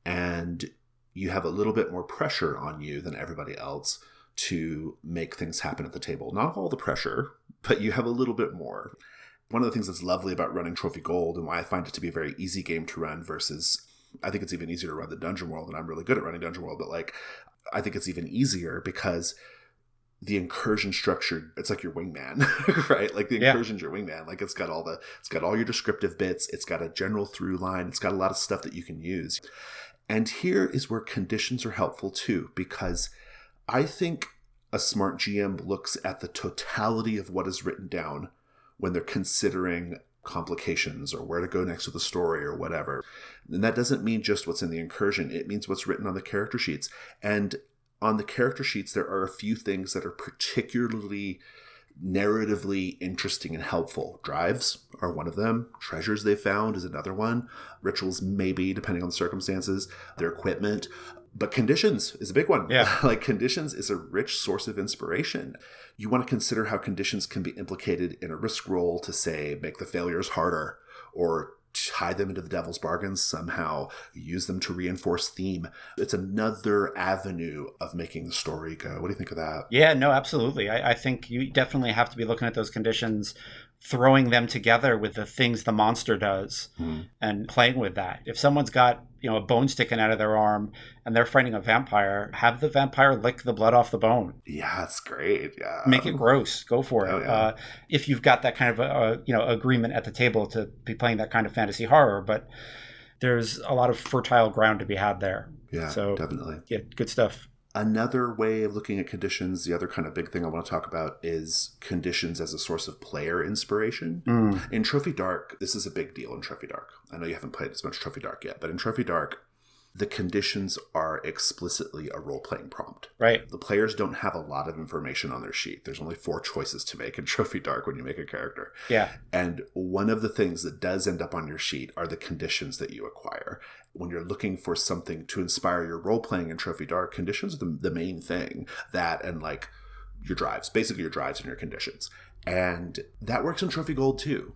and you have a little bit more pressure on you than everybody else to make things happen at the table. Not all the pressure, but you have a little bit more. One of the things that's lovely about running Trophy Gold and why I find it to be a very easy game to run versus, I think it's even easier to run the Dungeon World, and I'm really good at running Dungeon World, but like, I think it's even easier because the incursion structure, it's like your wingman, right? Like the incursion's your wingman. Like it's got all your descriptive bits. It's got a general through line. It's got a lot of stuff that you can use. And here is where conditions are helpful too, because I think a smart GM looks at the totality of what is written down when they're considering complications or where to go next with the story or whatever. And that doesn't mean just what's in the incursion. It means what's written on the character sheets. And on the character sheets, there are a few things that are particularly narratively interesting and helpful. Drives are one of them. Treasures they found is another one. Rituals, maybe, depending on the circumstances. Their equipment. But conditions is a big one. Yeah. Like conditions is a rich source of inspiration. You want to consider how conditions can be implicated in a risk roll to, say, make the failures harder or tie them into the devil's bargains somehow, use them to reinforce theme. It's another avenue of making the story go. What do you think of that? Yeah, no, absolutely. I think you definitely have to be looking at those conditions, throwing them together with the things the monster does and playing with that. If someone's got, a bone sticking out of their arm and they're fighting a vampire, have the vampire lick the blood off the bone. Yeah, that's great. Yeah. Make it gross. Go for it. Yeah. If you've got that kind of agreement at the table to be playing that kind of fantasy horror, but there's a lot of fertile ground to be had there. Yeah, so definitely. Yeah, good stuff. Another way of looking at conditions, the other kind of big thing I want to talk about is conditions as a source of player inspiration. In Trophy Dark, this is a big deal in Trophy Dark. I know you haven't played as much Trophy Dark yet, but in Trophy Dark, the conditions are explicitly a role-playing prompt. Right. The players don't have a lot of information on their sheet. There's only 4 choices to make in Trophy Dark when you make a character. Yeah. And one of the things that does end up on your sheet are the conditions that you acquire. When you're looking for something to inspire your role-playing in Trophy Dark, conditions are the main thing. That and like your drives, basically your drives and your conditions. And that works in Trophy Gold too.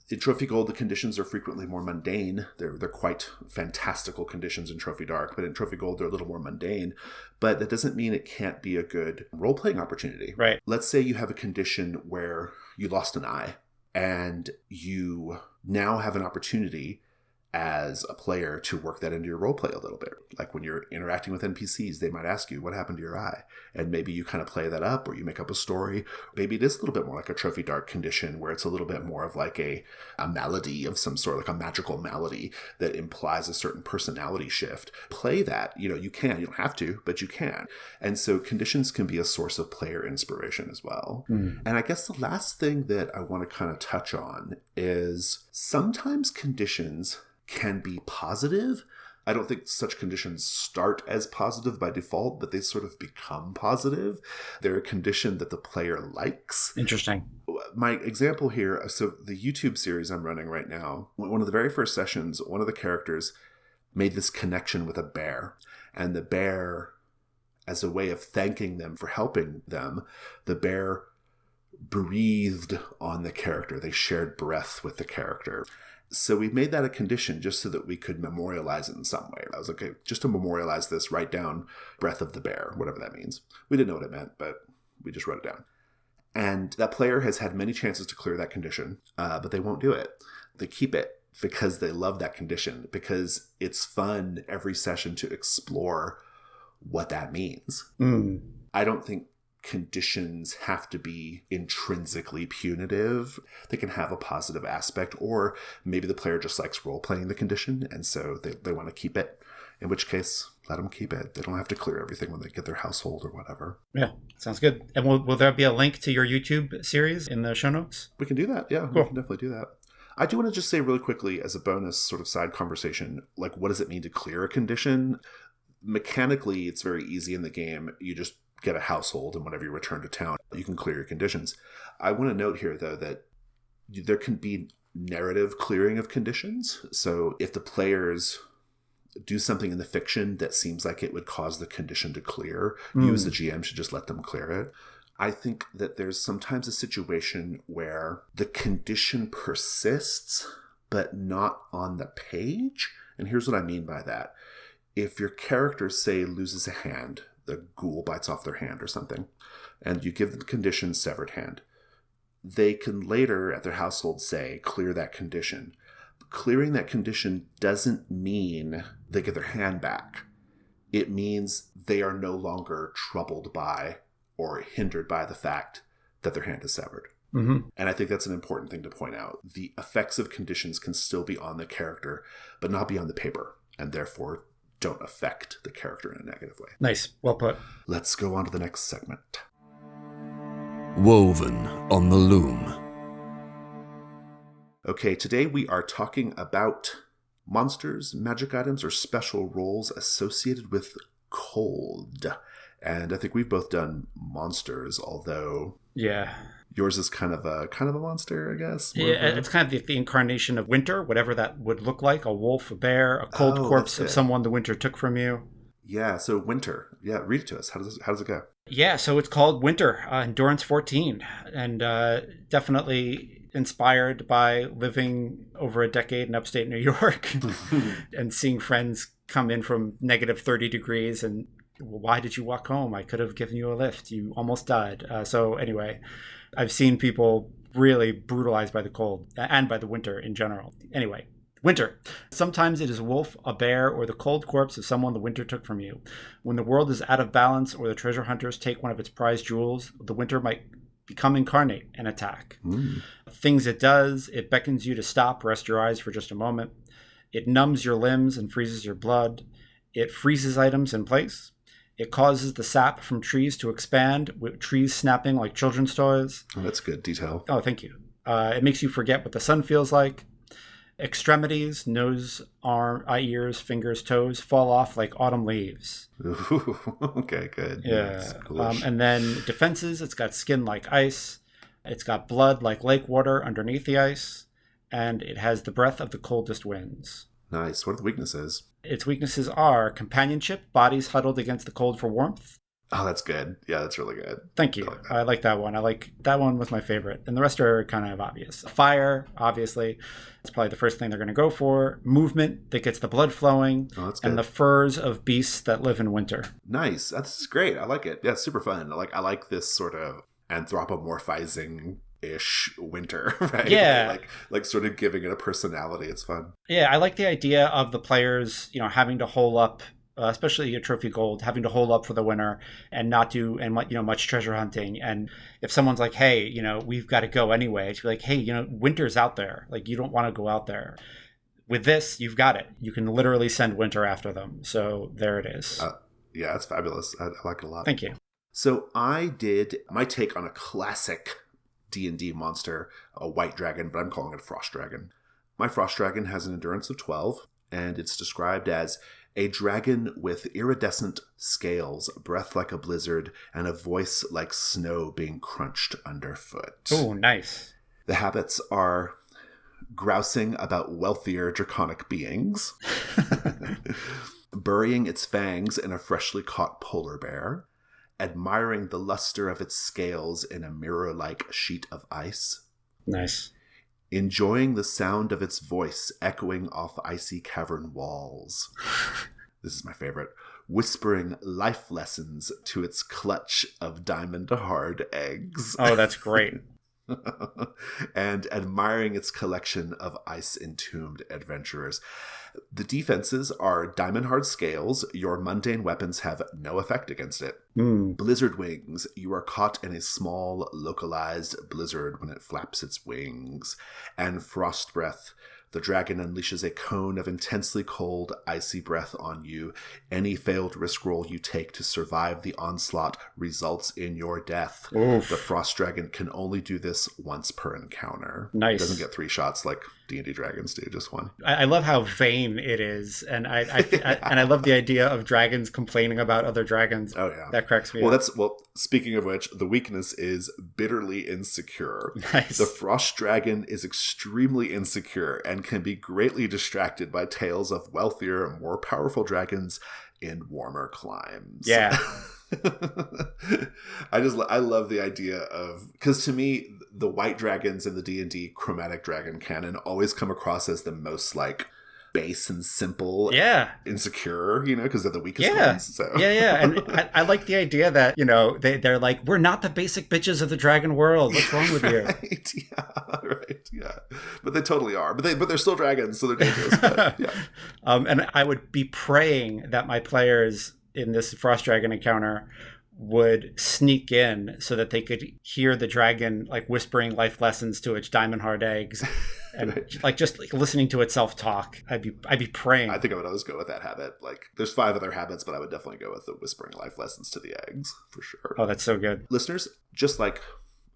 In Trophy Gold, the conditions are frequently more mundane. They're quite fantastical conditions in Trophy Dark, but in Trophy Gold, they're a little more mundane. But that doesn't mean it can't be a good role-playing opportunity. Right. Let's say you have a condition where you lost an eye, and you now have an opportunity as a player to work that into your role play a little bit. Like when you're interacting with NPCs, they might ask you, what happened to your eye? And maybe you kind of play that up, or you make up a story. Maybe it is a little bit more like a trophy dark condition, where it's a little bit more of like a malady of some sort, like a magical malady that implies a certain personality shift. Play that. You can. You don't have to, but you can. And so conditions can be a source of player inspiration as well. And I guess the last thing that I want to kind of touch on is sometimes conditions can be positive. I don't think such conditions start as positive by default, but they sort of become positive. They're a condition that the player likes. Interesting. My example here, so the YouTube series I'm running right now, one of the very first sessions, one of the characters made this connection with a bear. And the bear, as a way of thanking them for helping them, the bear breathed on the character. They shared breath with the character. So we made that a condition just so that we could memorialize it in some way. I was like, okay, just to memorialize this, write down breath of the bear, whatever that means. We didn't know what it meant, but we just wrote it down. And that player has had many chances to clear that condition, but they won't do it. They keep it because they love that condition, because it's fun every session to explore what that means. I don't think conditions have to be intrinsically punitive. They can have a positive aspect, or maybe the player just likes role-playing the condition, and so they want to keep it, in which case, let them keep it. They don't have to clear everything when they get their household or whatever. Yeah, sounds good. And will there be a link to your YouTube series in the show notes? We can do that, yeah. Cool. We can definitely do that. I do want to just say really quickly, as a bonus sort of side conversation, like, what does it mean to clear a condition? Mechanically, it's very easy in the game. You just get a household, and whenever you return to town, you can clear your conditions. I want to note here, though, that there can be narrative clearing of conditions. So if the players do something in the fiction that seems like it would cause the condition to clear, you as the GM should just let them clear it. I think that there's sometimes a situation where the condition persists, but not on the page. And here's what I mean by that. If your character, say, loses a hand, the ghoul bites off their hand or something, and you give them the condition severed hand, they can later at their household say, clear that condition. Clearing that condition doesn't mean they get their hand back. It means they are no longer troubled by or hindered by the fact that their hand is severed. And I think that's an important thing to point out. The effects of conditions can still be on the character, but not be on the paper, and therefore don't affect the character in a negative way. Nice. Well put. Let's go on to the next segment. Woven on the Loom. Okay, today we are talking about monsters, magic items, or special roles associated with cold. And I think we've both done monsters, although Yeah. yours is kind of a monster, I guess. Yeah, it's kind of the incarnation of winter, whatever that would look like. A wolf, a bear, a cold corpse of someone the winter took from you. Yeah, so winter. Yeah, read it to us. How does it go? Yeah, so it's called Winter, Endurance 14, and definitely inspired by living over a decade in upstate New York and seeing friends come in from negative 30 degrees and, well, why did you walk home? I could have given you a lift. You almost died. So anyway, I've seen people really brutalized by the cold and by the winter in general. Anyway, winter. Sometimes it is a wolf, a bear, or the cold corpse of someone the winter took from you. When the world is out of balance or the treasure hunters take one of its prized jewels, the winter might become incarnate and attack. Things it does, it beckons you to stop, rest your eyes for just a moment. It numbs your limbs and freezes your blood. It freezes items in place. It causes the sap from trees to expand, with trees snapping like children's toys. Oh, that's good detail. Oh, thank you. It makes you forget what the sun feels like. Extremities, nose, arm, eye, ears, fingers, toes fall off like autumn leaves. Ooh, okay, good. Yeah. And then defenses, it's got skin like ice. It's got blood like lake water underneath the ice. And it has the breath of the coldest winds. Nice. What are the weaknesses? Its weaknesses are companionship, bodies huddled against the cold for warmth. Oh, that's good. Yeah, that's really good. Thank you. I like that one. That one was my favorite. And the rest are kind of obvious. Fire, obviously. It's probably the first thing they're going to go for. Movement that gets the blood flowing. Oh, that's good. And the furs of beasts that live in winter. Nice. This is great. I like it. Yeah, it's super fun. I like this sort of anthropomorphizing ish winter, right? Yeah. Like sort of giving it a personality. It's fun. Yeah, I like the idea of the players, having to hole up, especially a trophy gold, having to hole up for the winter and not do much treasure hunting. And if someone's like, hey, we've got to go anyway, to be like, hey, winter's out there. Like, you don't want to go out there. With this, you've got it. You can literally send winter after them. So there it is. Yeah, it's fabulous. I like it a lot. Thank you. So I did my take on a classic D&D monster, a white dragon, but I'm calling it a frost dragon. My frost dragon has an endurance of 12, and it's described as a dragon with iridescent scales, breath like a blizzard, and a voice like snow being crunched underfoot. Oh, nice. The habits are grousing about wealthier draconic beings, burying its fangs in a freshly caught polar bear, admiring the luster of its scales in a mirror-like sheet of ice. Nice. Enjoying the sound of its voice echoing off icy cavern walls. This is my favorite. Whispering life lessons to its clutch of diamond-hard eggs. Oh, that's great. And admiring its collection of ice-entombed adventurers. The defenses are diamond hard scales. Your mundane weapons have no effect against it. Blizzard wings. You are caught in a small, localized blizzard when it flaps its wings. And frost breath. The dragon unleashes a cone of intensely cold, icy breath on you. Any failed risk roll you take to survive the onslaught results in your death. Oof. The frost dragon can only do this once per encounter. Nice. It doesn't get 3 shots like D&D dragons do, just 1. I love how vain it is, and I love the idea of dragons complaining about other dragons. Oh yeah, that cracks me up. Speaking of which, the weakness is bitterly insecure. Nice. The frost dragon is extremely insecure and can be greatly distracted by tales of wealthier, more powerful dragons in warmer climes. Yeah. I love the idea of, because to me the white dragons in the D&D chromatic dragon canon always come across as the most like base and simple, insecure, because they're the weakest ones. So. Yeah. And I like the idea that, they're like, we're not the basic bitches of the dragon world. What's wrong with you? Right. But they totally are. But they're still dragons, so they're dangerous. But, yeah. And I would be praying that my players in this frost dragon encounter would sneak in so that they could hear the dragon like whispering life lessons to its diamond hard eggs and just listening to itself talk. I'd be praying. I think I would always go with that habit. Like there's 5 other habits, but I would definitely go with the whispering life lessons to the eggs for sure. Oh, that's so good. Listeners, just like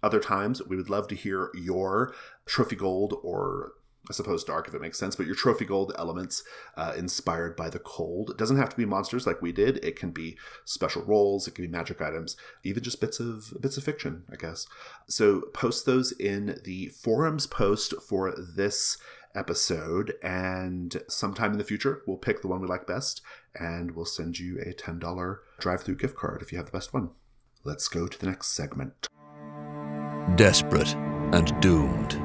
other times, we would love to hear your trophy gold, or I suppose dark if it makes sense, but your trophy gold elements inspired by the cold. It doesn't have to be monsters like we did. It can be special rolls. It can be magic items, even just bits of fiction, I guess. So post those in the forums post for this episode, and sometime in the future, we'll pick the one we like best, and we'll send you a $10 drive-through gift card if you have the best one. Let's go to the next segment. Desperate and doomed.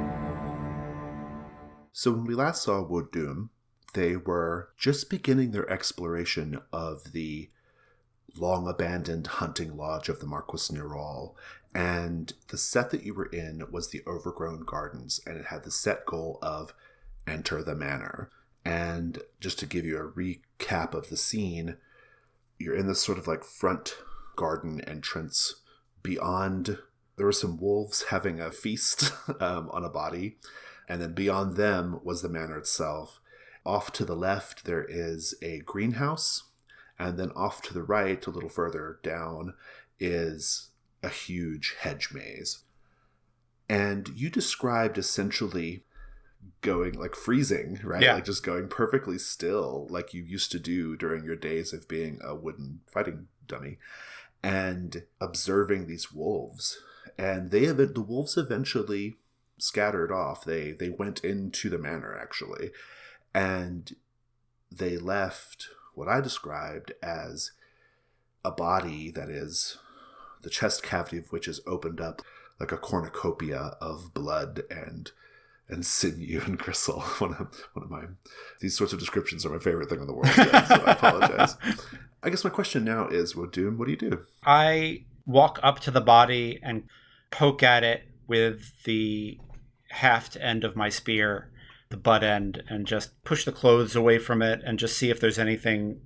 So when we last saw Wood Doom, they were just beginning their exploration of the long-abandoned hunting lodge of the Marquis Nerol, and the set that you were in was the Overgrown Gardens, and it had the set goal of enter the manor. And just to give you a recap of the scene, you're in this sort of like front garden entrance. Beyond, there were some wolves having a feast on a body. And then beyond them was the manor itself. Off to the left, there is a greenhouse. And then off to the right, a little further down, is a huge hedge maze. And you described essentially going, like freezing, right? Yeah. Like just going perfectly still, like you used to do during your days of being a wooden fighting dummy, and observing these wolves. And the wolves eventually scattered off. They went into the manor, actually, and they left what I described as a body that is the chest cavity of which is opened up like a cornucopia of blood and sinew and gristle. One of my, these sorts of descriptions are my favorite thing in the world, so I apologize. I guess my question now is, Doom, what do you do? I walk up to the body and poke at it with the haft end of my spear, the butt end, and just push the clothes away from it and just see if there's anything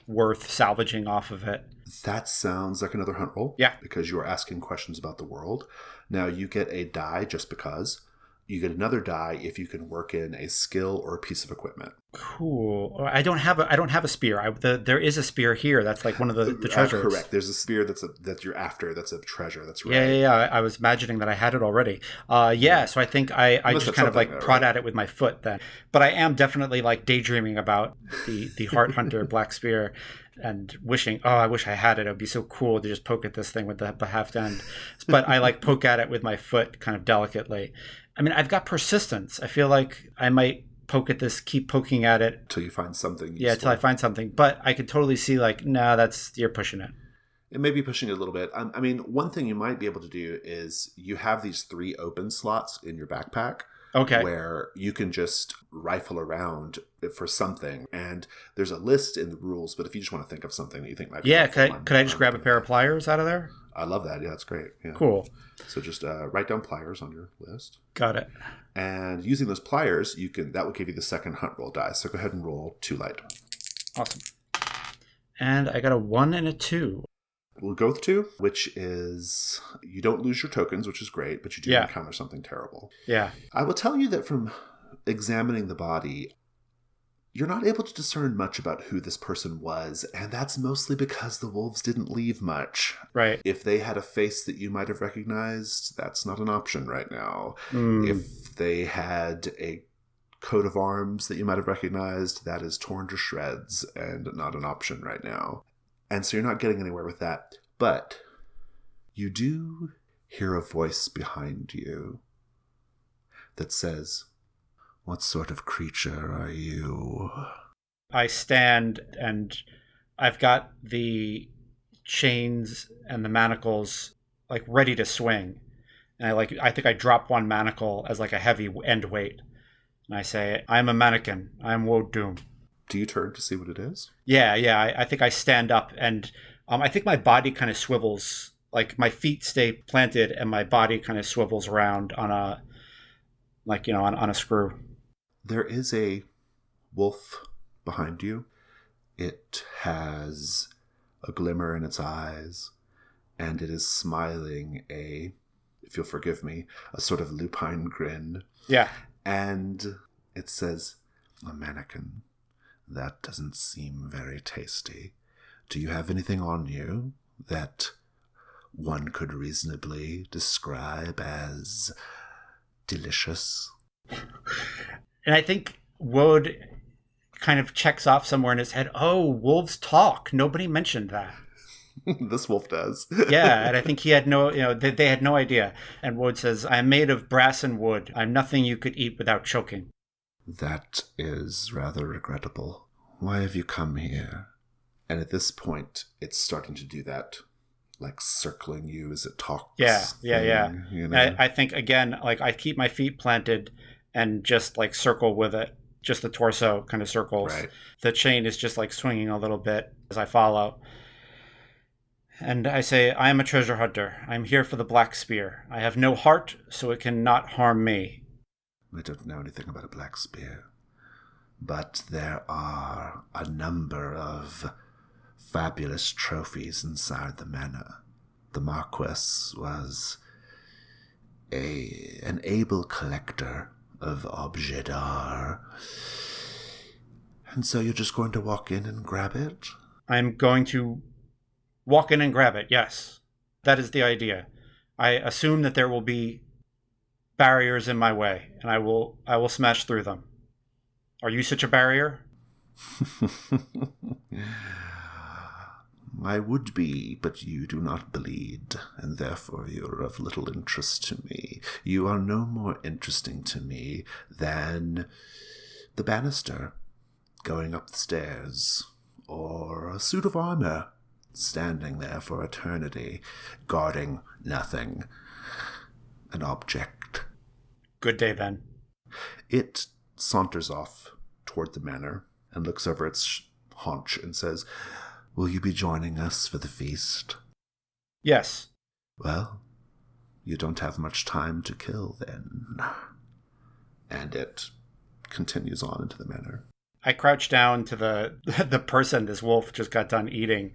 worth salvaging off of it. That sounds like another hunt roll. Yeah. Because you are asking questions about the world. Now, you get a die just because. You get another die if you can work in a skill or a piece of equipment. Cool. I don't have a spear. There is a spear here. That's like one of the treasures. Correct. There's a spear that you're after. That's a treasure. That's right. Yeah. I was imagining that I had it already. So I think I just kind of like prod at it with my foot then. But I am definitely like daydreaming about the Heart Hunter Black Spear and wishing, I wish I had it. It would be so cool to just poke at this thing with the haft end. But I like poke at it with my foot kind of delicately. I mean, I've got persistence. I feel like I might poke at this, keep poking at it. Till you find something useful. Yeah, till I find something. But I could totally see like, you're pushing it. It may be pushing it a little bit. I mean, one thing you might be able to do is you have these 3 open slots in your backpack. Okay. Where you can just rifle around for something. And there's a list in the rules, but if you just want to think of something that you think might be could I just grab a pair of pliers out of there? I love that. Yeah, that's great. Yeah. Cool. So just write down pliers on your list. Got it. And using those pliers, that will give you the second hunt roll die. So go ahead and roll 2 light. Awesome. And I got a 1 and a 2. We'll go with 2, which is you don't lose your tokens, which is great, but you do encounter something terrible. Yeah. I will tell you that from examining the body, you're not able to discern much about who this person was, and that's mostly because the wolves didn't leave much. Right. If they had a face that you might have recognized, that's not an option right now. If they had a coat of arms that you might have recognized, that is torn to shreds and not an option right now. And so you're not getting anywhere with that. But you do hear a voice behind you that says, "What sort of creature are you?" I stand and I've got the chains and the manacles like ready to swing. And I think I drop one manacle as like a heavy end weight. And I say, "I'm a mannequin. I'm Woad Doom." Do you turn to see what it is? Yeah. I think I stand up and I think my body kind of swivels. Like my feet stay planted and my body kind of swivels around on a screw. There is a wolf behind you. It has a glimmer in its eyes, and it is smiling if you'll forgive me, a sort of lupine grin. Yeah. And it says, "A mannequin. That doesn't seem very tasty. Do you have anything on you that one could reasonably describe as delicious?" And I think Woad kind of checks off somewhere in his head, wolves talk. Nobody mentioned that. This wolf does. Yeah, and I think he had they had no idea. And Woad says, "I am made of brass and wood. I'm nothing you could eat without choking." That is rather regrettable. Why have you come here? And at this point, it's starting to do that, like circling you as it talks. Yeah. You know? I think, again, like I keep my feet planted and just like circle with it. Just the torso kind of circles. Right. The chain is just like swinging a little bit as I follow. And I say, "I am a treasure hunter. I am here for the Black Spear. I have no heart, so it cannot harm me." I don't know anything about a black spear, but there are a number of fabulous trophies inside the manor. The Marquess was an able collector of objets d'art. And so you're just going to walk in and grab it? I'm going to walk in and grab it, yes. That is the idea. I assume that there will be barriers in my way, and I will smash through them. Are you such a barrier? I would be, but you do not bleed, and therefore you are of little interest to me. You are no more interesting to me than the banister going up the stairs, or a suit of armor standing there for eternity, guarding nothing. An object. Good day, then. It saunters off toward the manor and looks over its haunch and says, "Will you be joining us for the feast?" Yes. Well, You don't have much time to kill then. And it continues on into the manor. I crouch down to the person this wolf just got done eating.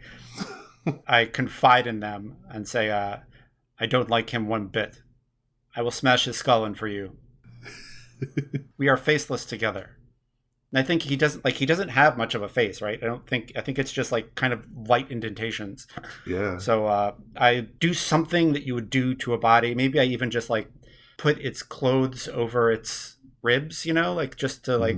I confide in them and say, I don't like him one bit. I will smash his skull in for you. We are faceless together. And I think he doesn't have much of a face, right? I think it's just like kind of light indentations. Yeah. So I do something that you would do to a body. Maybe I even just like put its clothes over its ribs, like just to like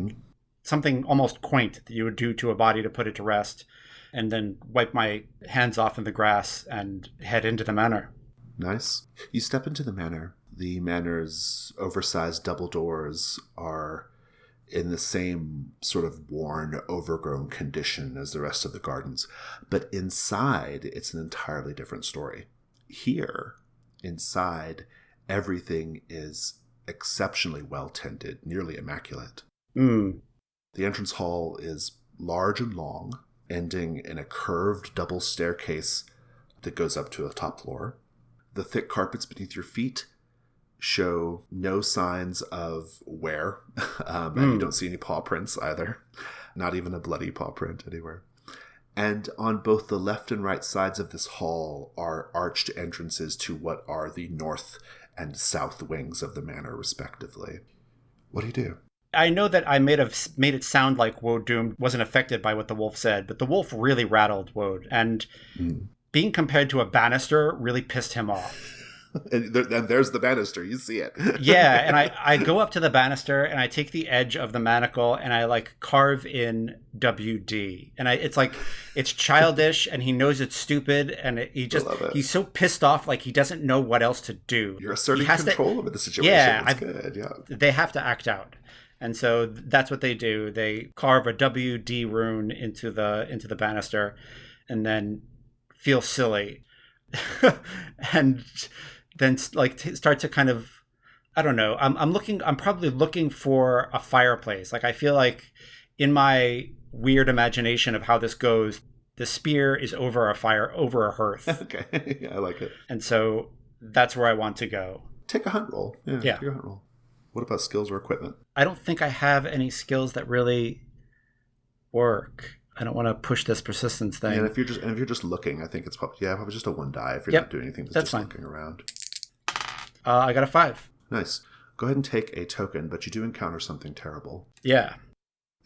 something almost quaint that you would do to a body to put it to rest, and then wipe my hands off in the grass and head into the manor. Nice. You step into the manor. The manor's oversized double doors are in the same sort of worn, overgrown condition as the rest of the gardens. But inside, it's an entirely different story. Here, inside, everything is exceptionally well tended, nearly immaculate. The entrance hall is large and long, ending in a curved double staircase that goes up to a top floor. The thick carpets beneath your feet show no signs of wear, and you don't see any paw prints either. Not even a bloody paw print anywhere. And on both the left and right sides of this hall are arched entrances to what are the north and south wings of the manor, respectively. What do you do? I know that I made it sound like Woad Doomed wasn't affected by what the wolf said, but the wolf really rattled Woad, and being compared to a banister really pissed him off. And there's the banister. You see it. Yeah, and I go up to the banister, and I take the edge of the manacle, and I like carve in WD. And it's childish, and he knows it's stupid, and he's so pissed off, like he doesn't know what else to do. You're asserting control over the situation. Yeah, that's good. Yeah, they have to act out. And so that's what they do. They carve a WD rune into the banister, and then feel silly, and then start to kind of, I don't know. I'm probably looking for a fireplace. Like I feel like in my weird imagination of how this goes, the spear is over a hearth. Okay, yeah, I like it. And so that's where I want to go. Take a hunt roll. Yeah. Take a hunt roll. What about skills or equipment? I don't think I have any skills that really work. I don't want to push this persistence thing. And if you're just looking, I think it's probably just a 1 die if you're not doing anything. That's just fine. Looking around. I got a 5. Nice. Go ahead and take a token, but you do encounter something terrible. Yeah.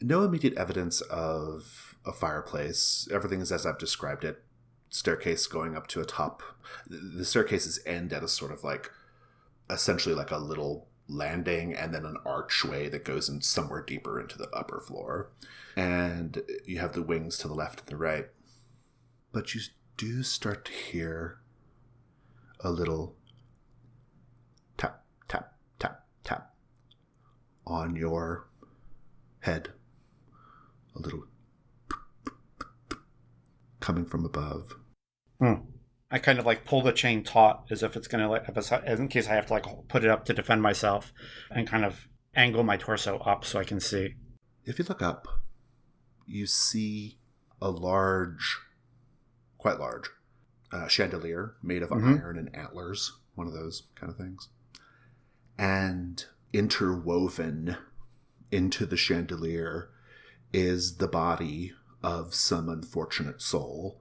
No immediate evidence of a fireplace. Everything is as I've described it. Staircase going up to a top. The staircases end at a sort of like, essentially like a little landing and then an archway that goes in somewhere deeper into the upper floor. And you have the wings to the left and the right. But you do start to hear a little tap, tap, tap, tap on your head. A little coming from above. I kind of like pull the chain taut as if it's going to, in case I have to like put it up to defend myself, and kind of angle my torso up so I can see. If you look up, you see a large, quite large, chandelier made of iron and antlers, one of those kind of things. And interwoven into the chandelier is the body of some unfortunate soul.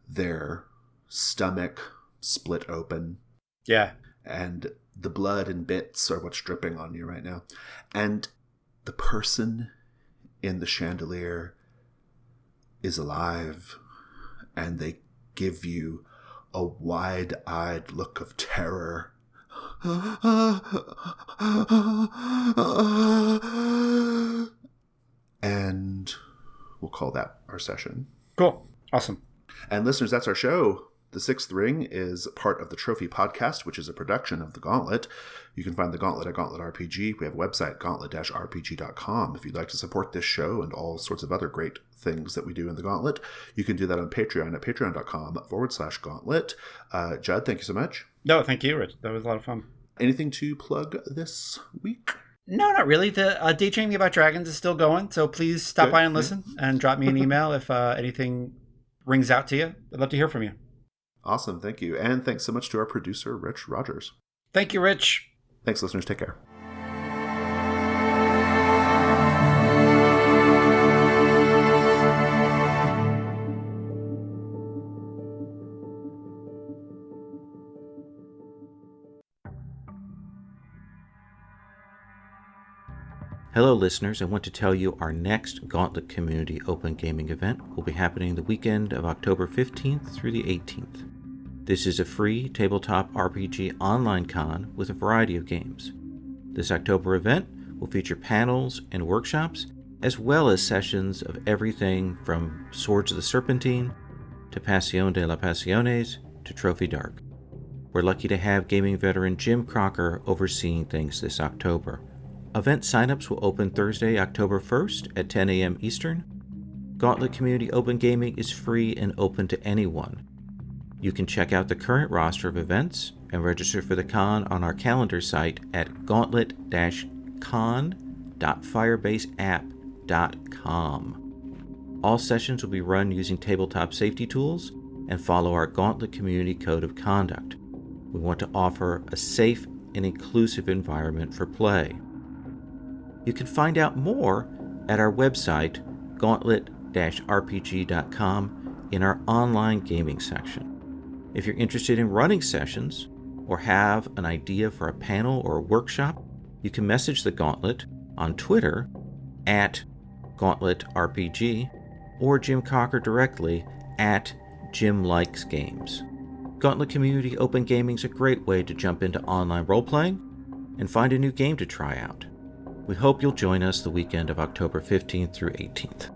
Their stomach split open. Yeah. And the blood and bits are what's dripping on you right now. And the person in the chandelier is alive, and they give you a wide-eyed look of terror. And we'll call that our session. Cool. Awesome. And listeners, that's our show. The Sixth Ring is part of the Trophy Podcast, which is a production of The Gauntlet. You can find The Gauntlet at Gauntlet RPG. We have a website, gauntlet-rpg.com. If you'd like to support this show and all sorts of other great things that we do in The Gauntlet, you can do that on Patreon at patreon.com/gauntlet. Judd, thank you so much. No, thank you, Rich. That was a lot of fun. Anything to plug this week? No, not really. The Daydreaming About Dragons is still going, so please stop by and listen and drop me an email if anything rings out to you. I'd love to hear from you. Awesome. Thank you. And thanks so much to our producer, Rich Rogers. Thank you, Rich. Thanks, listeners. Take care. Hello listeners, I want to tell you our next Gauntlet Community Open Gaming event will be happening the weekend of October 15th through the 18th. This is a free tabletop RPG online con with a variety of games. This October event will feature panels and workshops, as well as sessions of everything from Swords of the Serpentine to Passion de la Passiones to Trophy Dark. We're lucky to have gaming veteran Jim Crocker overseeing things this October. Event signups will open Thursday, October 1st at 10 a.m. Eastern. Gauntlet Community Open Gaming is free and open to anyone. You can check out the current roster of events and register for the con on our calendar site at gauntlet-con.firebaseapp.com. All sessions will be run using tabletop safety tools and follow our Gauntlet Community Code of Conduct. We want to offer a safe and inclusive environment for play. You can find out more at our website, gauntlet-rpg.com, in our online gaming section. If you're interested in running sessions or have an idea for a panel or a workshop, you can message the Gauntlet on Twitter at GauntletRPG or Jim Cocker directly at JimLikesGames. Gauntlet Community Open Gaming is a great way to jump into online role-playing and find a new game to try out. We hope you'll join us the weekend of October 15th through 18th.